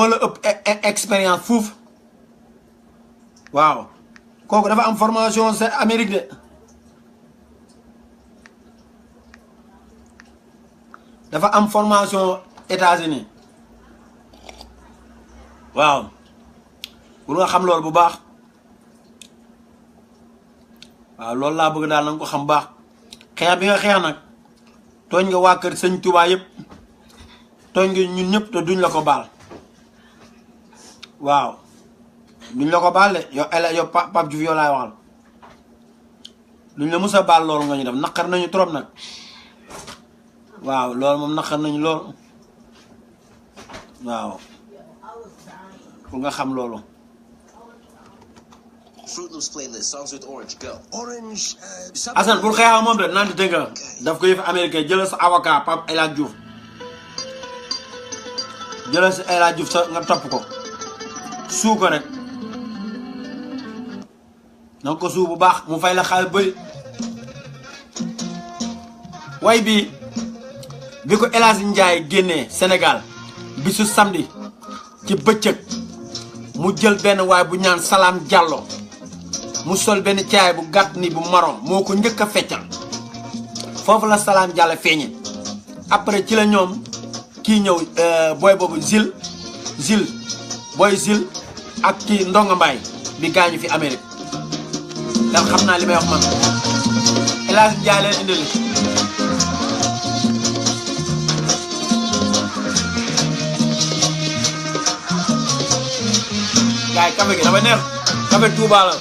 la ëpp expérience fuuf waaw kooku dafa am formation c'est Amérique de dafa am formation États-Unis waaw pour nga xam loolu bu baax waaw loolu laa bëgg daal na nga ko xam baax xeex bi nga xeex nag tooñ nga waa kër sëñ Touba yëpp tooñ nga ñun ñëpp te duñ la ko baal waaw duñ la ko baal de yow Pape Diouf yow laay waxal duñ la mës a baal loolu nga ñu def naqar nañu trop nag waaw loolu moom naqar nañu lool waaw pour nga xam loolu. Assane pour xeexam moom de naan di dégg daf ko yëf américain jëlal sa avocat Pape El Hadji Diouf jëlal sa El Hadji Diouf sa nga topp ko suu ko rek na ko suu bu baax mu fay la xaalis bëri way bi ko El Hadji Ndiaye génnee Sénégal bisu samedi ci bëccëg mu jël benn waay bu ñaan Salam Diallo mu sol benn caay bu gàtt ni bu marron moo ko njëkk a feccal foofu la Salam Diallo feeñe après ci la ñoom kii ñëw booy boobu Zil ak kii Ndonga Mbaay bi gaañu fi Amérique dal xam naa li may wax man El Hadji Ndiaye leen indil gaay café gi dafa neex café Touba la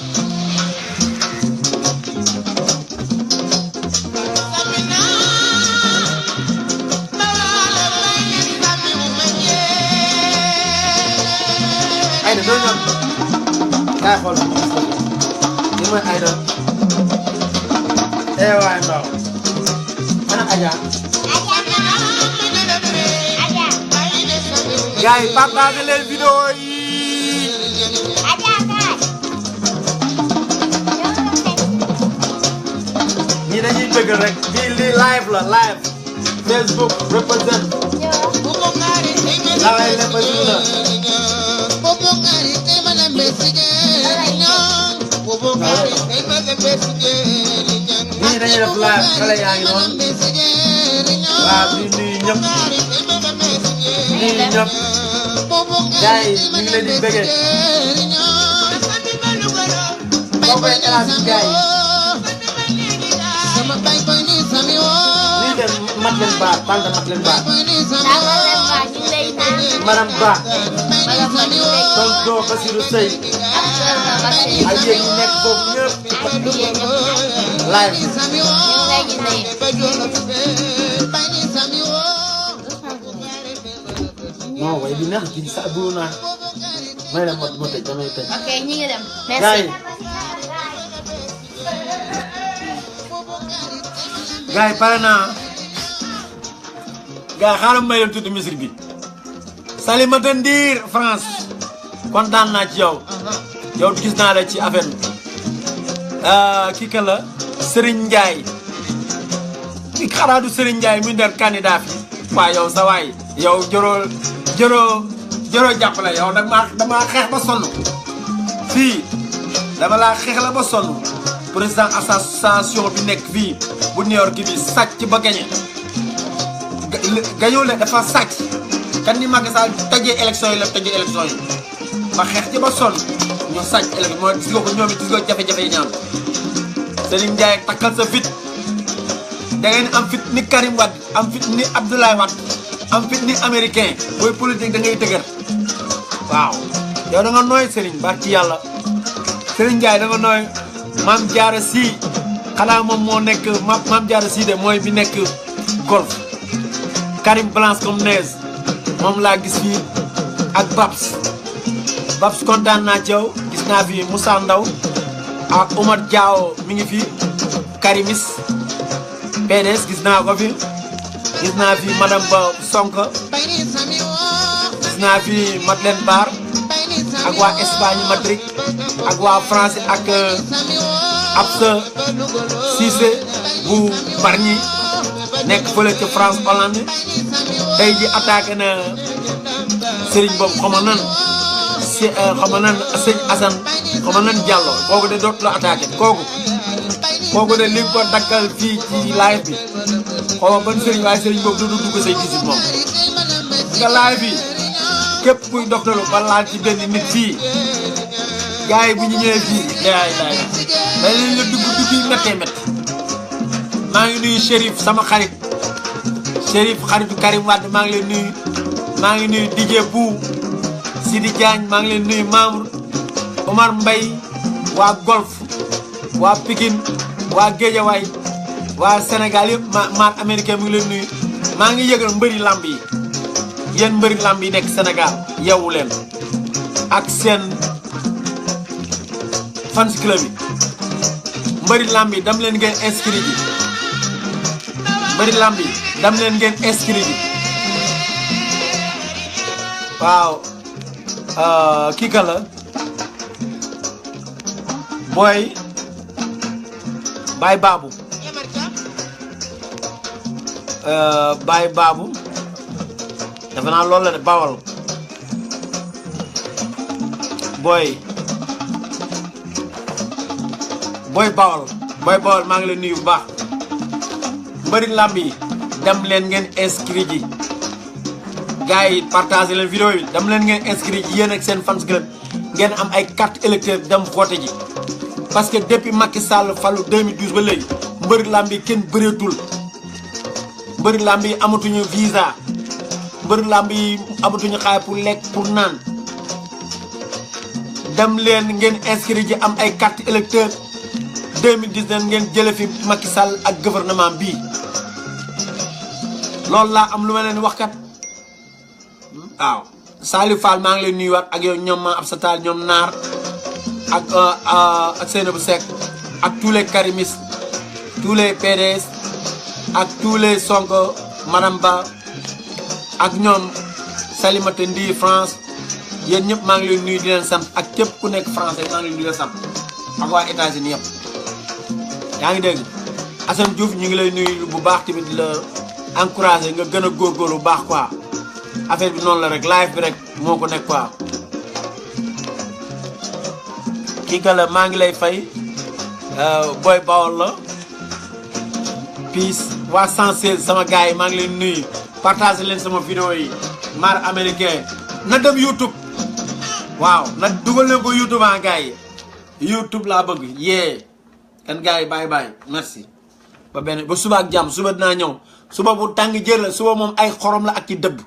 ay doo ñëw kaay xool li mooy ay doon waay ndaw ana Adja gaay partage leen vidéo yi ñii dañuy bëgg rek lii live la live Facebook represent laway lepp la ñii dañuy def live xale yaa ngi noonu waaw di nuyu ñëpp gars yi ñu ngi leen di bëggee boobu El Hadji gars yi lii de mat leen baax tànn mat leen baax madame Ba tonton Bassirou Seye ak yéen ñi nekk foofu ñëpp live non way bi neex ci sa bu na may dem mo tëj damay tëj ok ñi ngi dem merci gars yi pare naa gars yi xaaral may leen tuuti musique bi Salimata Ndir France kontaan naa ci yow yow gis naa la ci affaire bi kii kan la Serigne Ndiaye kii xanaa du Serigne Ndiaye mu der candidat fi waa yow sa waay yow jëroo jàppale yow dama xeex ba sonn fii dama laa xeex la ba sonn président association bi nekk fii bu New York bi sàcc ba gañe gañoo le dafa sàcc kan ni Macky Sall tëjee élection yi la tëjee élection yi ma xeex ci ba sonn ñu sàcc élection moo gis nga ko ñoom it gis nga jafe-jafe yi ñaam Serigne Ndiaye takkal sa fit da ngeen am fit ni Karim Wade am fit ni Abdoulaye Wade am fit ni américain booy politique da ngay dëgër waaw yow da nga nooy Serigne barki yàlla Serigne Ndiaye da nga nooy Mame Diarra Sy xanaa moom moo nekk Mame Diarra Sy de mooy bi nekk golf Karim Blanche comme neige moom laa gis fii ak Babs kontaan naa ci yow gis naa fi Moussa Ndaw ak Omar Diaw mi ngi fi Karimis PDS gis naa ko fi gis naa fi madame Ba Sonko gis naa fi Madeleine Bar ak waa Espagne Madrid ak waa France ak Absa Cissé bu Bargny nekk fële ca France Hollande tey ji attaqué na Serigne boobu xama nan sëñ Assane xama nan Diallo kooku de dootu la attaqué kooku de li ko dakkal fii ci live bi xaw ban Serigne waaye Serigne boobu du dugg say gisit moom nga live bi képp kuy docteur ba laal ci benn nit fii gars yi bu ñu ñëwee fii dañ leen la dugg yi méttee métti maa ngi nuyu Chérif sama xarit Chérif xaritu Karim Wade maa ngi leen nuyu maa ngi nuyu DJ Bou Sidi Diagne maa ngi leen nuyu Mamour Omar Mbaye waa Golf waa Pikine waa Guédiawaye waa Sénégal yëpp maar américain mu ngi leen nuyu maa ngi yëgal mbëri lamb yi yéen mbëri lamb yi nekk Sénégal yeewu leen ak seen fans club yi mbëri lamb yi dam leen ngeen inscrit ji mbëri lamb yi dam leen ngeen inscrit ji waaw kii ka la booy Baye Babou Baye Babou defe naa loolu la de Bawal booy Bawal maa ngi leen nuyu bu baax mbëri lamb yi dem leen ngeen inscrit ji gars yi partagé leen vidéo yi dem leen ngeen inscrit ji yéen ak seen fans club ngeen am ay carte électeur dem voté ji parce que depuis Macky Sall falu 2012 ba léegi mbëri lamb yi kenn bëreetul mbëri lamb yi amatuñu visa mbëri lamb yi amatuñu xaay pour lekk pour naan dem leen ngeen inscrit ji am ay carte électeur 2019 ngeen jële fi Macky Sall ak gouvernement bii loolu laa am lu ma leen wax kat waaw Salif Fall maa ngi leen nuyuwaat ak yow ñoom ma Absa Tall ñoom Naar ak Seynabou Seck ak tous les karimistes tous les PDS ak tous les Sonko Madame Ba ak ñoom Salimata Ndi France yéen ñëpp maa ngi leen nuyu di leen sant ak képp ku nekk français maa ngi leen di leen sant ak waa États-Unis yëpp yaa ngi dégg Assane Diouf ñu ngi lay nuyu bu baax tamit di la encouragé nga gën a góorgóorlu bu baax quoi affaire bi noonu la rek live bi rek moo ko nekk quoi kii ka la maa ngi lay fay booy Bawol la peace waa 116 sama gars yi maa ngi leen nuyu partagé leen sama vidéo yi mar américain na dem YouTube waaw na dugal leen ko YouTube ah gars yi YouTube laa bëgg yee kan gars yi bye bye merci ba benn ba suba ak jàmm suba dinaa ñëw suba bu tàng jër la suba moom ay xorom la ak ci dëbb